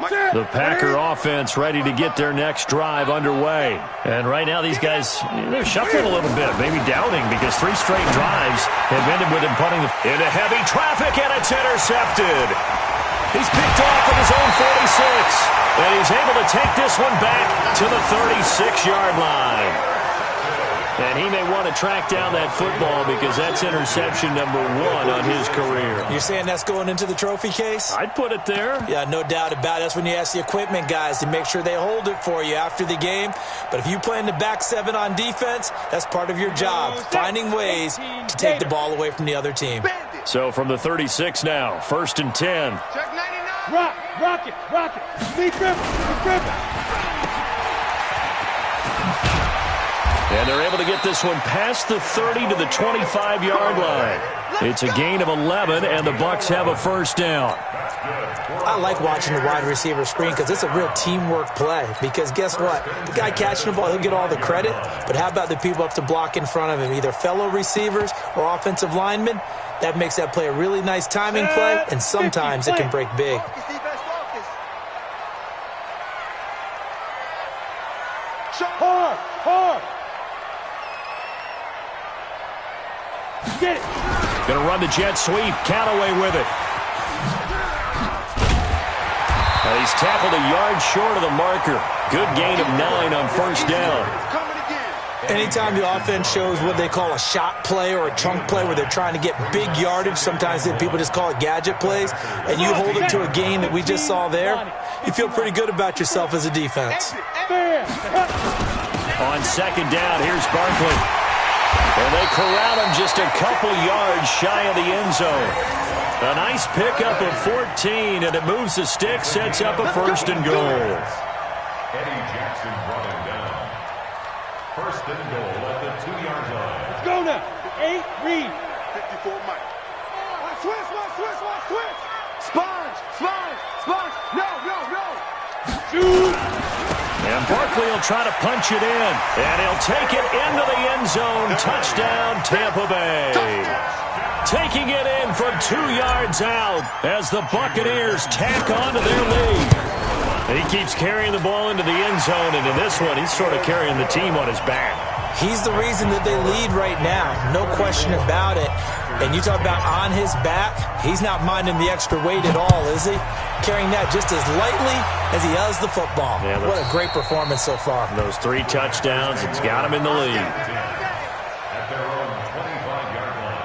The Packer offense ready to get their next drive underway. And right now these guys, they're shuffling a little bit, maybe doubting, because 3 straight drives have ended with him putting into heavy traffic, and it's intercepted. He's picked off at his own 46, and he's able to take this one back to the 36-yard line. And he may want to track down that football because that's interception number 1 on his career. You're saying that's going into the trophy case? I'd put it there. Yeah, no doubt about it. That's when you ask the equipment guys to make sure they hold it for you after the game. But if you play in the back 7 on defense, that's part of your job, finding ways to take the ball away from the other team. So from the 36 now, 1st and 10. Check 99. Rock it. Be crippled. And they're able to get this one past the 30 to the 25-yard line. It's a gain of 11, and the Bucks have a 1st down. I like watching the wide receiver screen because it's a real teamwork play. Because guess what? The guy catching the ball, he'll get all the credit. But how about the people up to block in front of him, either fellow receivers or offensive linemen? That makes that play a really nice timing play, and sometimes it can break big. Hard. Get it. Going to run the jet sweep. Callaway with it. And he's tackled a yard short of the marker. Good gain of 9 on 1st down. Anytime the offense shows what they call a shot play or a chunk play where they're trying to get big yardage, sometimes people just call it gadget plays, and you hold it to a gain that we just saw there, you feel pretty good about yourself as a defense. On 2nd down, here's Barkley. And they corral him just a couple yards shy of the end zone. A nice pickup of 14, and it moves the stick, sets up a 1st and goal. Eddie Jackson brought him down. 1st and goal at the 2-yard line. Let's go now. 8, read. 54 Mike. Switch. Sponge. No. Shoot. And Barkley will try to punch it in. And he'll take it into the end zone. Touchdown, Tampa Bay. Taking it in from 2 yards out as the Buccaneers tack on to their lead. He keeps carrying the ball into the end zone, and in this one, he's sort of carrying the team on his back. He's the reason that they lead right now. No question about it. And you talk about on his back, he's not minding the extra weight at all, is he? Carrying that just as lightly as he does the football. Yeah, what a great performance so far. Those 3 touchdowns, it's got him in the lead. At their own 25-yard line.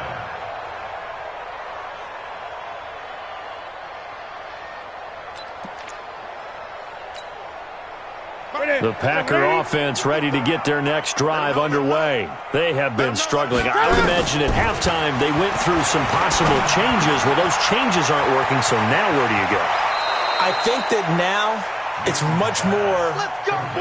The Packer offense ready to get their next drive underway. They have been struggling. I would imagine at halftime they went through some possible changes. Well, those changes aren't working, so now where do you go? I think that now it's much more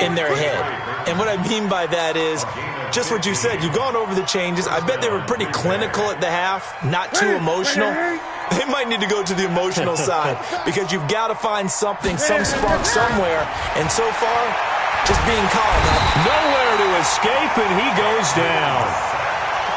in their head. And what I mean by that is just what you said. You've gone over the changes. I bet they were pretty clinical at the half, not too emotional. They might need to go to the emotional side because you've got to find something, some spark somewhere. And so far, just being calm. Nowhere to escape, and he goes down.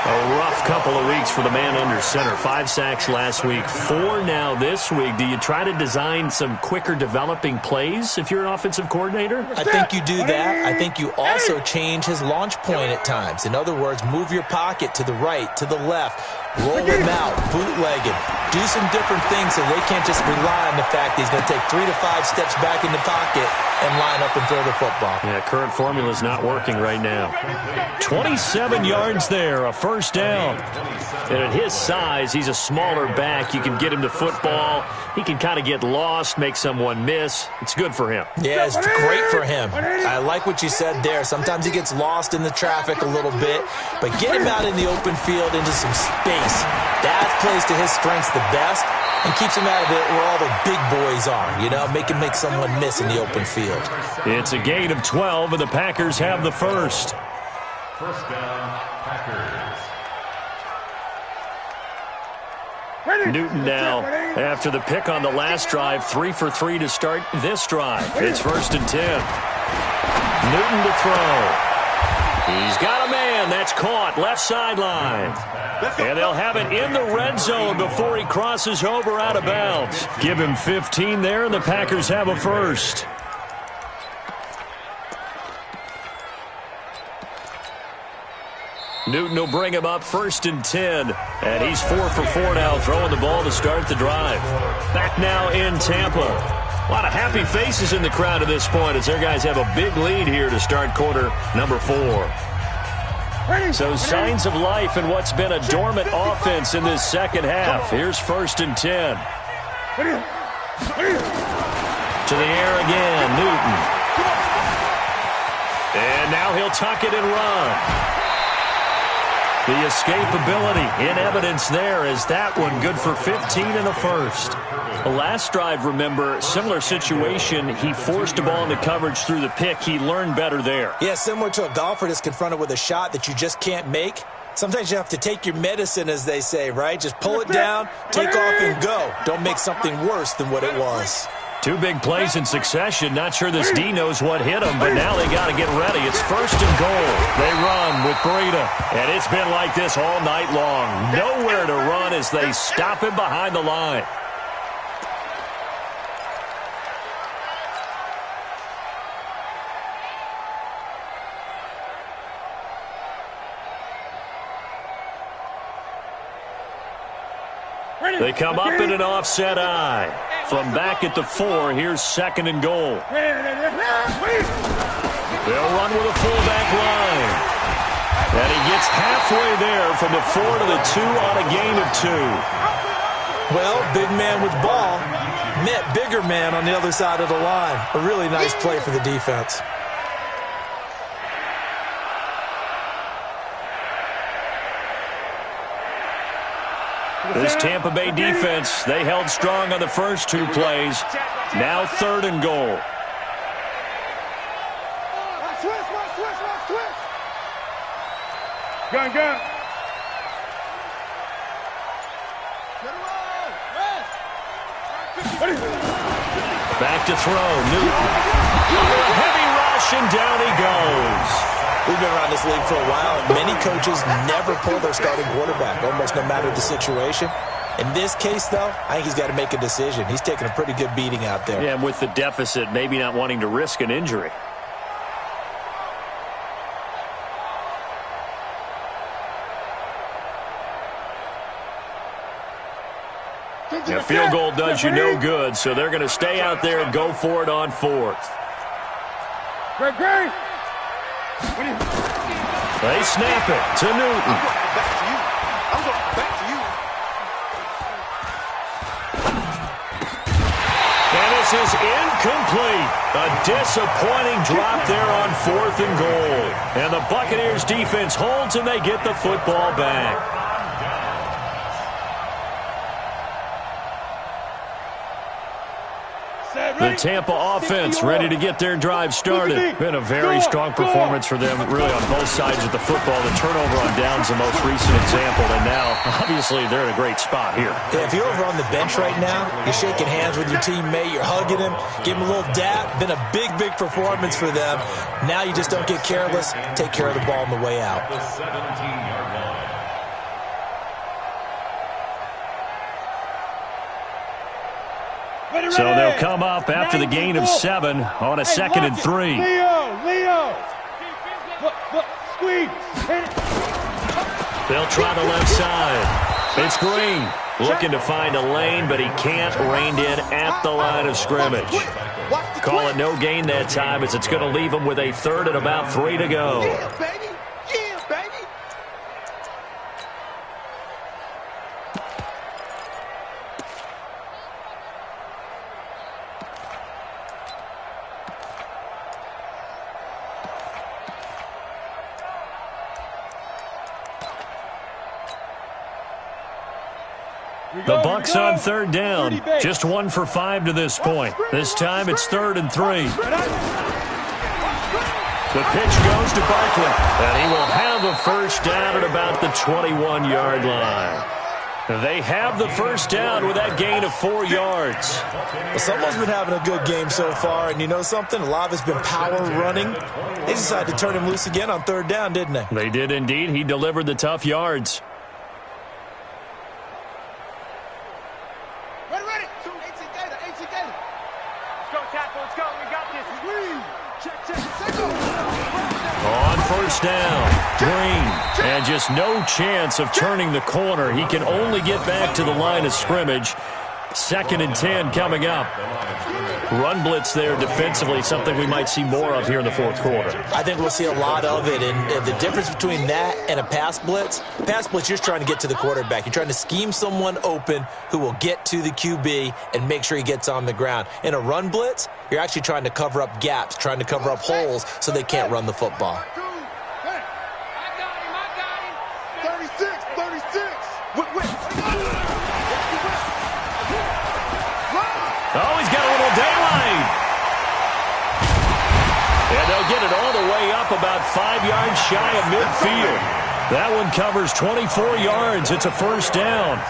A rough couple of weeks for the man under center. 5 sacks last week, 4 now this week. Do you try to design some quicker developing plays if you're an offensive coordinator? I think you do that. I think you also change his launch point at times. In other words, move your pocket to the right, to the left. Roll him out, bootleg him. Do some different things so they can't just rely on the fact that he's going to take 3 to 5 steps back in the pocket and line up and throw the football. Yeah, current formula is not working right now. 27 yards there, a first down. And at his size, he's a smaller back. You can get him to football. He can kind of get lost, make someone miss. It's good for him. Yeah, it's great for him. I like what you said there. Sometimes he gets lost in the traffic a little bit, but get him out in the open field into some space. That plays to his strengths the best and keeps him out of it where all the big boys are, you know, make someone miss in the open field. It's a gain of 12, and the Packers have the first. First down, Packers. Newton now, after the pick on the last drive, 3 for 3 to start this drive. It's 1st and 10. Newton to throw. He's got a man. That's caught. Left sideline. And they'll have it in the red zone before he crosses over out of bounds. Give him 15 there, and the Packers have a first. Newton will bring him up 1st and 10. And he's 4 for 4 now, throwing the ball to start the drive. Back now in Tampa. A lot of happy faces in the crowd at this point as their guys have a big lead here to start quarter number 4. So signs of life in what's been a dormant offense in this second half. Here's 1st and 10. To the air again, Newton. And now he'll tuck it and run. The escapability in evidence there is that one good for 15 in the first. The last drive, remember, similar situation. He forced a ball into coverage through the pick. He learned better there. Yeah, similar to a golfer that's confronted with a shot that you just can't make. Sometimes you have to take your medicine, as they say, right? Just pull it down, take off, and go. Don't make something worse than what it was. 2 big plays in succession. Not sure this D knows what hit him, but now they got to get ready. It's 1st and goal. They run with Breida, and it's been like this all night long. Nowhere to run as they stop him behind the line. They come up in an offset eye. From back at the 4, here's 2nd and goal. They'll run with a fullback line. And he gets halfway there from the 4 to the 2 on a gain of 2. Well, big man with ball met bigger man on the other side of the line. A really nice play for the defense. This Tampa Bay defense, they held strong on the first 2 plays. Now 3rd and goal. Gun. Back to throw. Newton. A heavy rush, and down he goes. We've been around this league for a while, and many coaches never pull their starting quarterback, almost no matter the situation. In this case, though, I think he's got to make a decision. He's taking a pretty good beating out there. Yeah, and with the deficit, maybe not wanting to risk an injury. A field goal does you no good, so they're going to stay out there and go for it on 4th. Gregory! They snap it to Newton. I'm going back to you. And this is incomplete. A disappointing drop there on 4th and goal. And the Buccaneers defense holds and they get the football back. The Tampa offense ready to get their drive started. Been a very strong performance for them, really, on both sides of the football. The turnover on downs, the most recent example, and now, obviously, they're in a great spot here. Yeah, if you're over on the bench right now, you're shaking hands with your teammate, you're hugging him, give him a little dap. Been a big, big performance for them. Now you just don't get careless. Take care of the ball on the way out. The 17-yard line. So they'll come up after the gain of 7 on a 2nd and 3. Leo! Squeeze! They'll try the left side. It's Green looking to find a lane, but he can't. Reined in at the line of scrimmage. Call it no gain that time, as it's going to leave him with a 3rd and about 3 to go. Yeah, baby. Yeah, baby. The Bucks on 3rd down. Just 1 for 5 to this point. This time it's 3rd and 3. The pitch goes to Barkley, and he will have a first down at about the 21-yard line. They have the first down with that gain of 4 yards. Well, someone's been having a good game so far, and you know something? A lot of it's been power running. They decided to turn him loose again on 3rd down, didn't they? They did indeed. He delivered the tough yards. Ready. 18 Gator. Let's go, tackle. Let's go. We got this. Check. On first down, Green. And just no chance of turning the corner. He can only get back to the line of scrimmage. 2nd and 10 coming up. Run blitz there defensively, something we might see more of here in the 4th quarter. I think we'll see a lot of it, and the difference between that and a pass blitz, you're just trying to get to the quarterback. You're trying to scheme someone open who will get to the QB and make sure he gets on the ground. In a run blitz, you're actually trying to cover up gaps, trying to cover up holes so they can't run the football. I got him. 36. Oh, he's got a little daylight. And they'll get it all the way up about 5 yards shy of midfield. That one covers 24 yards. It's a first down.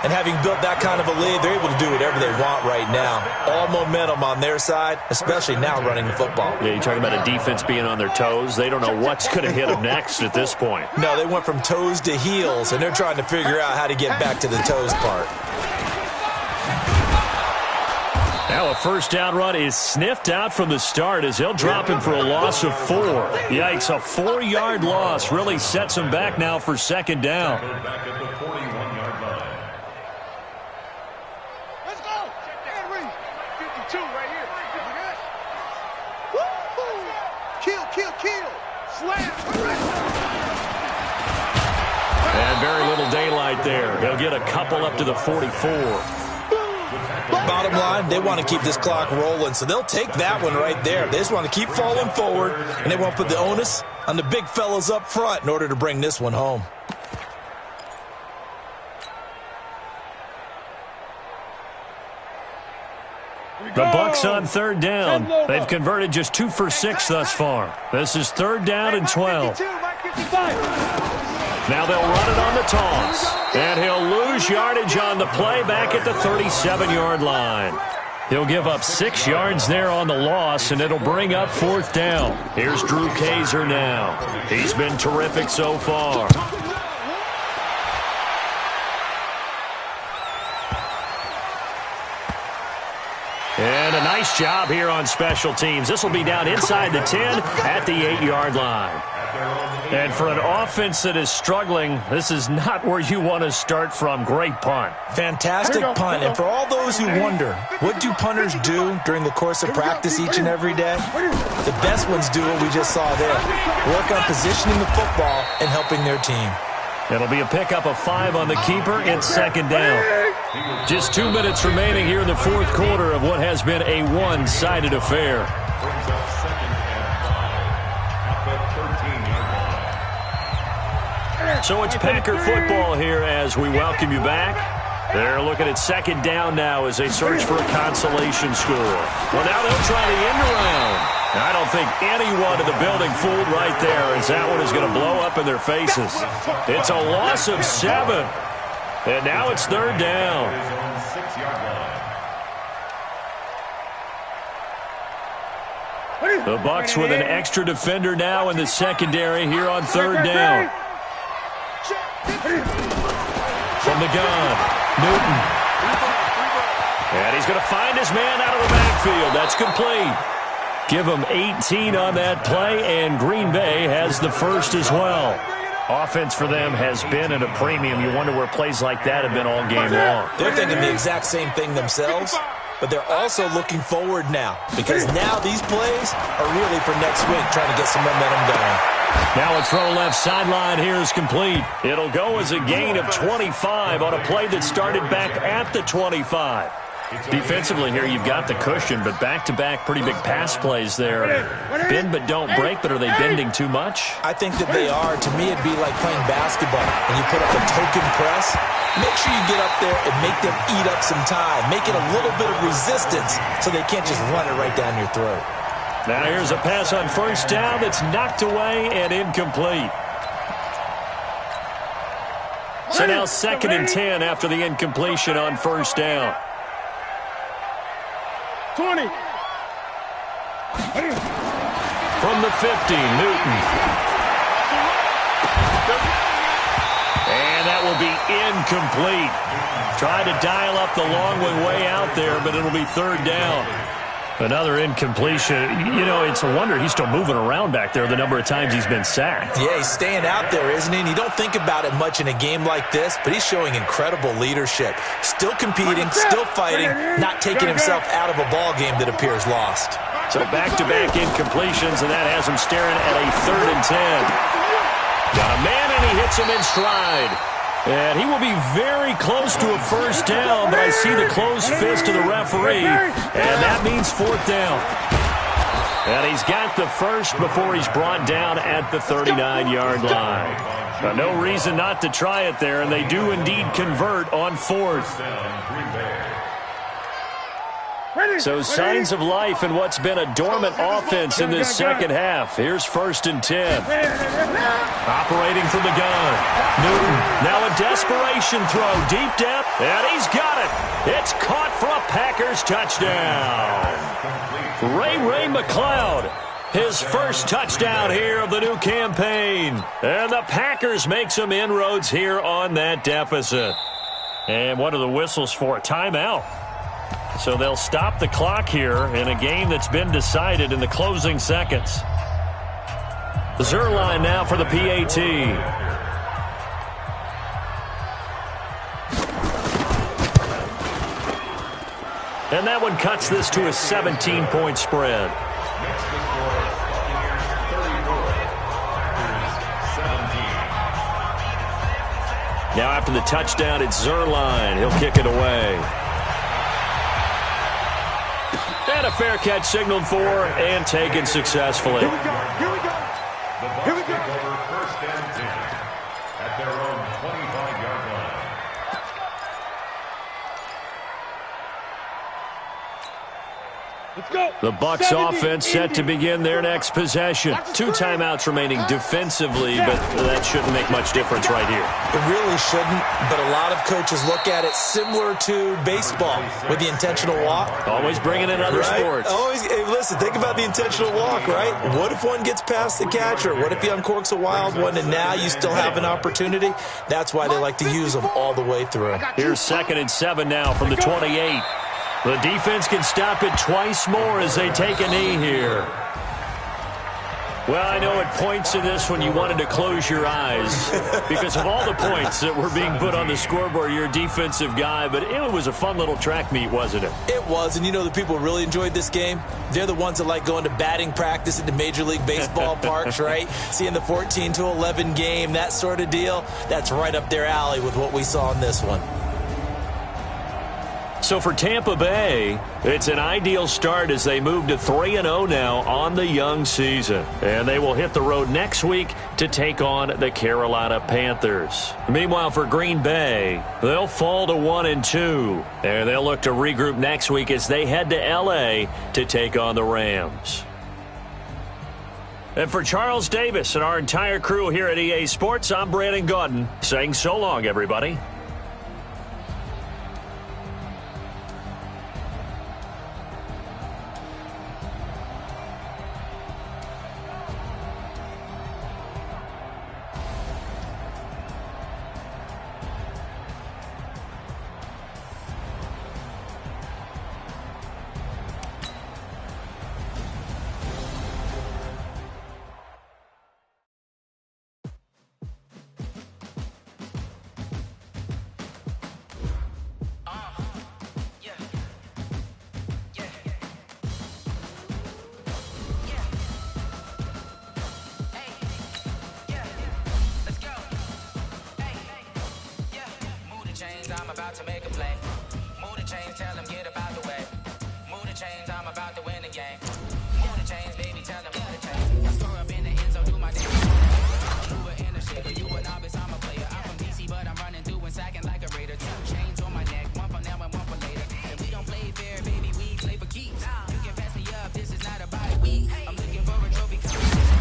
And having built that kind of a lead, they're able to do whatever they want right now. All momentum on their side, especially now running the football. Yeah, you're talking about a defense being on their toes. They don't know what's going to hit them next at this point. No, they went from toes to heels, and they're trying to figure out how to get back to the toes part. Now a first down run is sniffed out from the start as they'll drop him for a loss of 4. Yikes, a 4-yard loss really sets him back now for 2nd down. Back at the 41-yard line. Let's go. Henry. 52 right here. Woo-hoo. Kill. Slam. And very little daylight there. He'll get a couple up to the 44. Bottom line, they want to keep this clock rolling, so they'll take that one right there. They just want to keep falling forward, and they want to put the onus on the big fellas up front in order to bring this one home. The Bucks on 3rd down. They've converted just 2 for 6 thus far. This is 3rd down and 12. Now they'll run it on the toss. And he'll lose yardage on the play back at the 37-yard line. He'll give up 6 yards there on the loss, and it'll bring up 4th down. Here's Drew Kaiser now. He's been terrific so far. And a nice job here on special teams. This will be down inside the 10 at the 8-yard line. And for an offense that is struggling, this is not where you want to start from. Great punt. Fantastic punt. And for all those who wonder, what do punters do during the course of practice each and every day? The best ones do what we just saw there. Work on positioning the football and helping their team. It'll be a pickup of 5 on the keeper. It's second down. Just 2 minutes remaining here in the fourth quarter of what has been a one-sided affair. Brings up second and 5 at the 13-yard line. So it's Packer football here as we welcome you back. They're looking at second down now as they search for a consolation score. Well, now they'll try the end around. I don't think anyone in the building fooled right there, as that one is going to blow up in their faces. It's a loss of 7. And now it's third down. His own 6-yard line. The Bucks with an extra defender now in the secondary here on third down. From the gun, Newton. And he's going to find his man out of the backfield. That's complete. Give him 18 on that play, and Green Bay has the first as well. Offense for them has been at a premium. You wonder where plays like that have been all game long. They're thinking the exact same thing themselves, but they're also looking forward now, because now these plays are really for next week, trying to get some momentum going. Now a throw left sideline here is complete. It'll go as a gain of 25 on a play that started back at the 25. Defensively here, you've got the cushion, but back-to-back pretty big pass plays there. Bend but don't break, but are they bending too much? I think that they are. To me, it'd be like playing basketball, and you put up a token press. Make sure you get up there and make them eat up some time. Make it a little bit of resistance so they can't just run it right down your throat. Now here's a pass on first down that's knocked away and incomplete. So now second and 10 after the incompletion on first down. 20. From the 50, Newton. And that will be incomplete. Tried to dial up the long one way out there, but it'll be third down. Another incompletion. You know, it's a wonder he's still moving around back there the number of times he's been sacked. Yeah, he's staying out there, isn't he? And you don't think about it much in a game like this, but he's showing incredible leadership. Still competing, still fighting, not taking himself out of a ball game that appears lost. So back-to-back incompletions, and that has him staring at a third and 10. Got a man, and he hits him in stride. And he will be very close to a first down, but I see the closed fist of the referee, and that means fourth down. And he's got the first before he's brought down at the 39-yard line. No reason not to try it there, and they do indeed convert on fourth. So signs of life in what's been a dormant offense in this second half. Here's first and 10. Operating from the gun. Newton, now a desperation throw. Deep depth, and he's got it. It's caught for a Packers touchdown. Ray McLeod, his first touchdown here of the new campaign. And the Packers make some inroads here on that deficit. And what are the whistles for? Timeout. So they'll stop the clock here in a game that's been decided in the closing seconds. Zerline now for the PAT. And that one cuts this to a 17-point spread. Now after the touchdown, it's Zerline. He'll kick it away. And a fair catch signaled for and taken successfully. The Bucks take over first and 10 at their own 25-yard line. Let's go. The Bucks offense set to begin their next possession. 2 timeouts remaining defensively, but that shouldn't make much difference right here. It really shouldn't, but a lot of coaches look at it similar to baseball with the intentional walk. Always bringing in other sports. Always, hey, listen, think about the intentional walk, right? What if one gets past the catcher? What if he uncorks a wild one and now you still have an opportunity? That's why they like to use them all the way through. Here's second and 7 now from the 28. The defense can stop it twice more as they take a knee here. Well, I know at points in this when you wanted to close your eyes because of all the points that were being put on the scoreboard. You're a defensive guy, but it was a fun little track meet, wasn't it? It was, and you know the people who really enjoyed this game? They're the ones that like going to batting practice at the Major League Baseball parks, right? Seeing the 14-11 game, that sort of deal. That's right up their alley with what we saw in this one. So for Tampa Bay, it's an ideal start as they move to 3-0 now on the young season. And they will hit the road next week to take on the Carolina Panthers. Meanwhile, for Green Bay, they'll fall to 1-2. And they'll look to regroup next week as they head to L.A. to take on the Rams. And for Charles Davis and our entire crew here at EA Sports, I'm Brandon Gaudin saying so long, everybody. I'm about to make a play. Move the chains, tell them get about the way. Move the chains, I'm about to win the game. Move the chains, baby, tell them move the chains. I score up in the end zone, do my dance. You were in a shaker, you a novice, I'm a player. I'm from DC, but I'm running through and sacking like a Raider. 2 chains on my neck, one for now and one for later. And we don't play fair, baby, we play for keeps. You can pass me up, this is not a bye week. I'm looking for a trophy competition.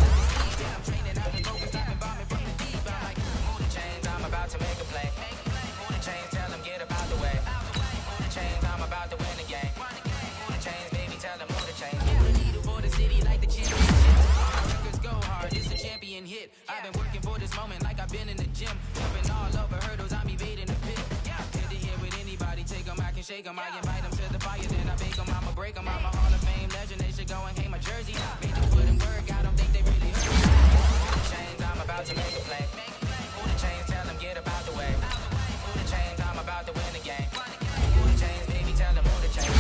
Yeah, I'm training, I've been focused, I've been bombing from the deep. I'm like, move the chains, I'm about to make a play. Move the chains, tell them get about the way. Move the chains, I'm about to win the game. Move the chains, baby, tell them move the chains. Move the needle for the city like the championship. My records go hard, it's a champion hit. I've been working for this moment like I've been in the gym. Jumping all over hurdles, I'm evading the pit. Head to head with anybody, take them, I can shake them. I invite them to the fire, then I bake them, I'ma break them. I'm a Hall of Fame legend, they should go and hang my jersey. Made them put in work, I don't think they really heard me. Move the chains, I'm about to make a play. Move the chains, tell them get about the way. Move the chains, I'm about to win the game. Move the chains, baby, tell them move the chains.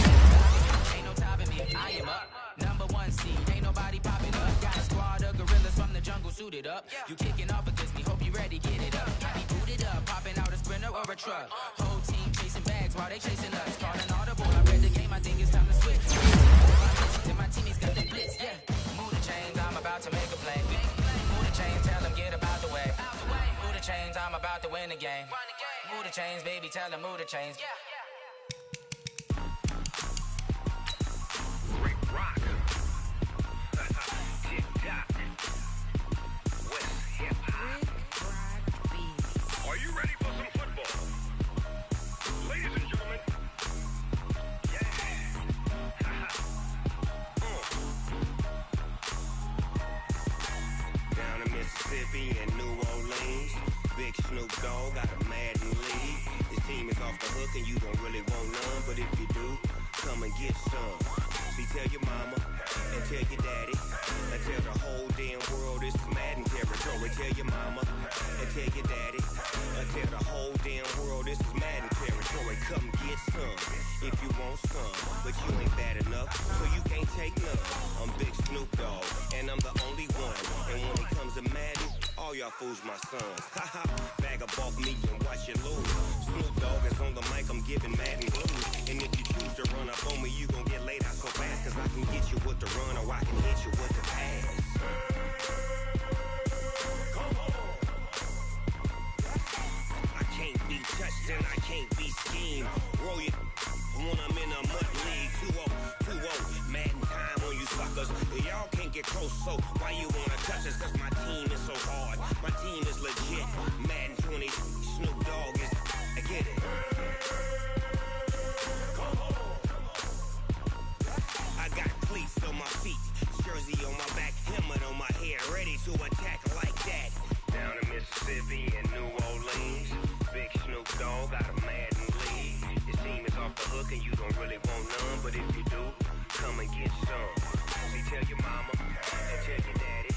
Ain't no topping me, I am up. Number 1 seed, ain't nobody popping up. Got a squad of gorillas from the jungle suited up. You kicking off against me, hope you ready, get it up. I be booted up, popping out a sprinter or a truck. Whole team chasing bags while they chasing us. Calling audible, I read the game, I think it's time to switch. Then my teammates got the blitz, yeah. Move the chains, I'm about to make a play. Move the chains, tell them get about the way. Move the chains, I'm about to win the game. Move the chains, baby, tell them move the chains. Rick Rock. Tick-tock. West hip-hop. Are you ready for some football? Ladies and gentlemen. Yeah. Down in Mississippi and New Orleans, Big Snoop Dogg got a Madden league. His team is off the hook and you don't really want none, but if you do, come and get some. See, tell your mama and tell your daddy and tell the whole damn world this is Madden territory. Tell your mama and tell your daddy and tell the whole damn world this is Madden territory. Come get some if you want some, but you ain't bad enough, so you can't take none. I'm Big Snoop Dogg and I'm the only one. And when it comes to Madden, all y'all fools my sons. Haha, bag of bulk meat and watch you lose. Snoop Dogg is on the mic, I'm giving Madden blues. And if you choose to run up on me, you gon' get laid out so fast. Cause I can get you with the run or I can hit you with the pass. Come on. I can't be touched and I can't be schemed. Roll you when I'm in a mud league. 2-0, Madden time on you suckers. Y'all can't get close, so why you wanna touch us? Cause my team is so hard. My team is legit. Madden 20, Snoop Dogg is, I get it. Come on. I got cleats on my feet, jersey on my back, helmet on my head, ready to attack like that. Down in Mississippi and New Orleans, Big Snoop Dogg got a Madden league. Your team is off the hook and you don't really want none, but if you do, come and get some. See, tell your mama and tell your daddy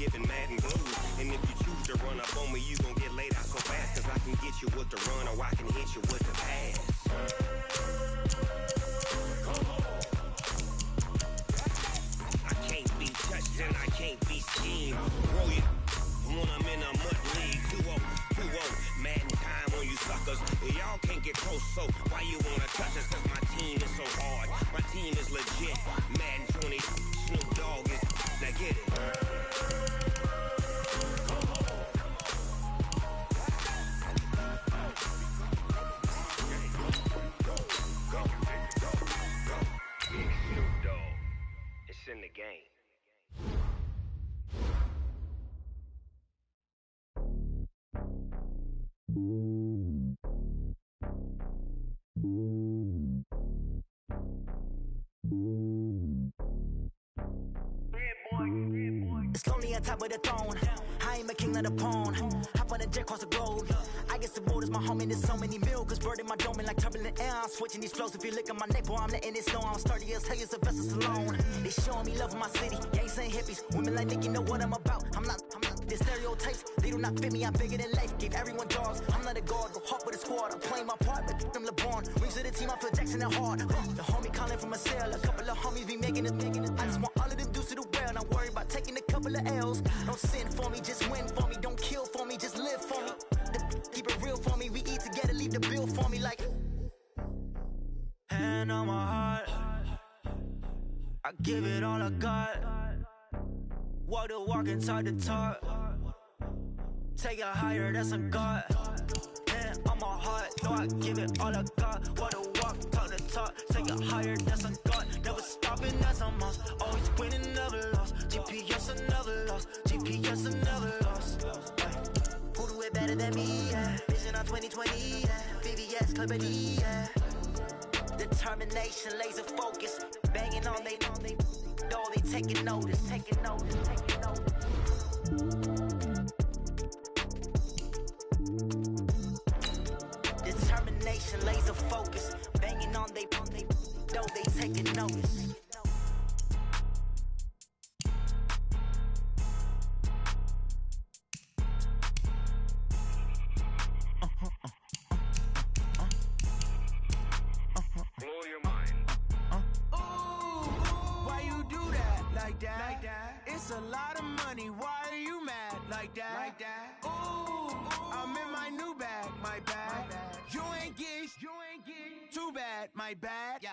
giving Madden blues. And if you choose to run up on me, you gon' get laid out so fast. Cause I can get you with the run or I can hit you with the pass. I can't be touched and I can't be schemed. Roll you when I'm in a mud league. 2-0, 2-0, Madden time on you suckers. Y'all can't get close, so why you wanna touch us? Cause my team is so hard, my team is legit. Madden 20, Snoop Dogg is, now get it. Big Snoop Dogg, it's in the game. It's lonely on top of the throne. I ain't a king of the pawn. Hop on a jet across the globe. I guess the world is my home and there's so many milkers birding my dome and like turbulent air. I'm switching these flows. If you look at my neck, boy, I'm letting it snow. I'm sturdy as hell as a vessel alone. They showing me love in my city. Gangs ain't hippies. Women like Nick, you know what I'm about. I'm not the stereotypes. They do not fit me. I'm bigger than life. Give everyone dogs. I'm not a guard. Go hard with a squad. I'm playing my part, but them LeBron. Rings to the team. I feel Jackson and hard. The homie calling from a cell. A couple of homies be making it. I just want all of them dudes to do well. Not worry about taking a couple of L's. Don't sin for me, just win for me. Don't kill for me, just live for me. Keep it real for me. We eat together, leave the bill for me like. Hand on my heart, I give it all I got. Walk the walk and talk the talk. Take it higher, that's a God. Hand on my heart, no, I give it all I got. Walk the walk, talk the talk. Take it higher, that's a God. Never stopping, that's a must. Always winning, never lost. GPS, I never lost. GPS, I never lost. Who do it better than me? Yeah. Vision on 2020. Yeah. VVS, Clippity. Yeah. Determination, laser focus. Banging on they door, they taking notice. Taking notice, taking notice. Determination, laser focus. Banging on they door, they taking notice. It's a lot of money, why are you mad like that? Ooh, I'm in my new bag, my bad. You ain't get too bad, my bad.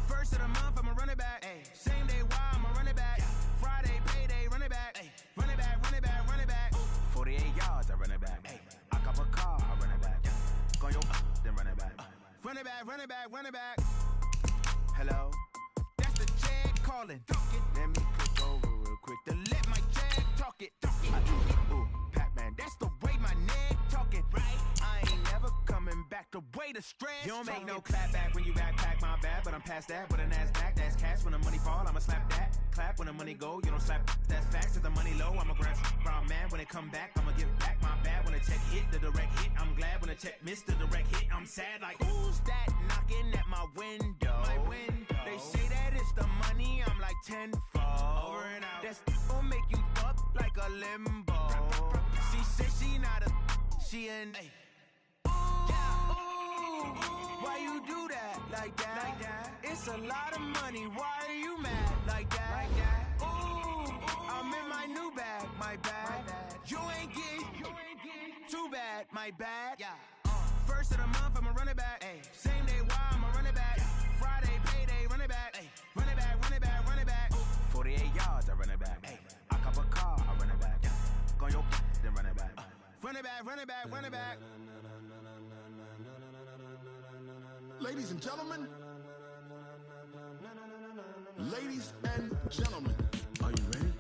First of the month, I'ma run it back. Same day, why I'ma run it back. Friday, payday, run it back. Run it back, run it back, run it back. 48 yards, I run it back. I cop a car, I run it back. Go your then run it back. Run it back, run it back, run it back. Hello, that's the check calling. Let me click over real quick to let my check talk it. Ooh, Pac-Man, that's the way my neck talking. Right, I ain't never coming back the way the stress. You don't make no clap back when you backpack, my bad, but I'm past that. With a NASDAQ, that's cash. When the money fall, I'ma slap that. Clap when the money go, you don't slap. That's facts. If the money low, I'ma grab brown man. When it come back, I'ma give back my bad. When the check hit, the direct hit. I'm glad when the check missed the direct hit. I'm sad like, who's that knocking at my window? My window. They say that it's the money, I'm like tenfold. Over and out. That's gon' make you up like a limbo. She said she not a, she an. Why you do that like that? It's a lot of money, why are you mad like that? Ooh, I'm in my new bag, my bad. You ain't get too bad, my bad. First of the month, I'ma run it back. Same day, why I'ma run it back. Friday, payday, run it back. Run it back, run it back, run it back. 48 yards, I run it back. I cop a car, I run it back. Go your then run it back. Run it back, run it back, run it back. Ladies and gentlemen, are you ready?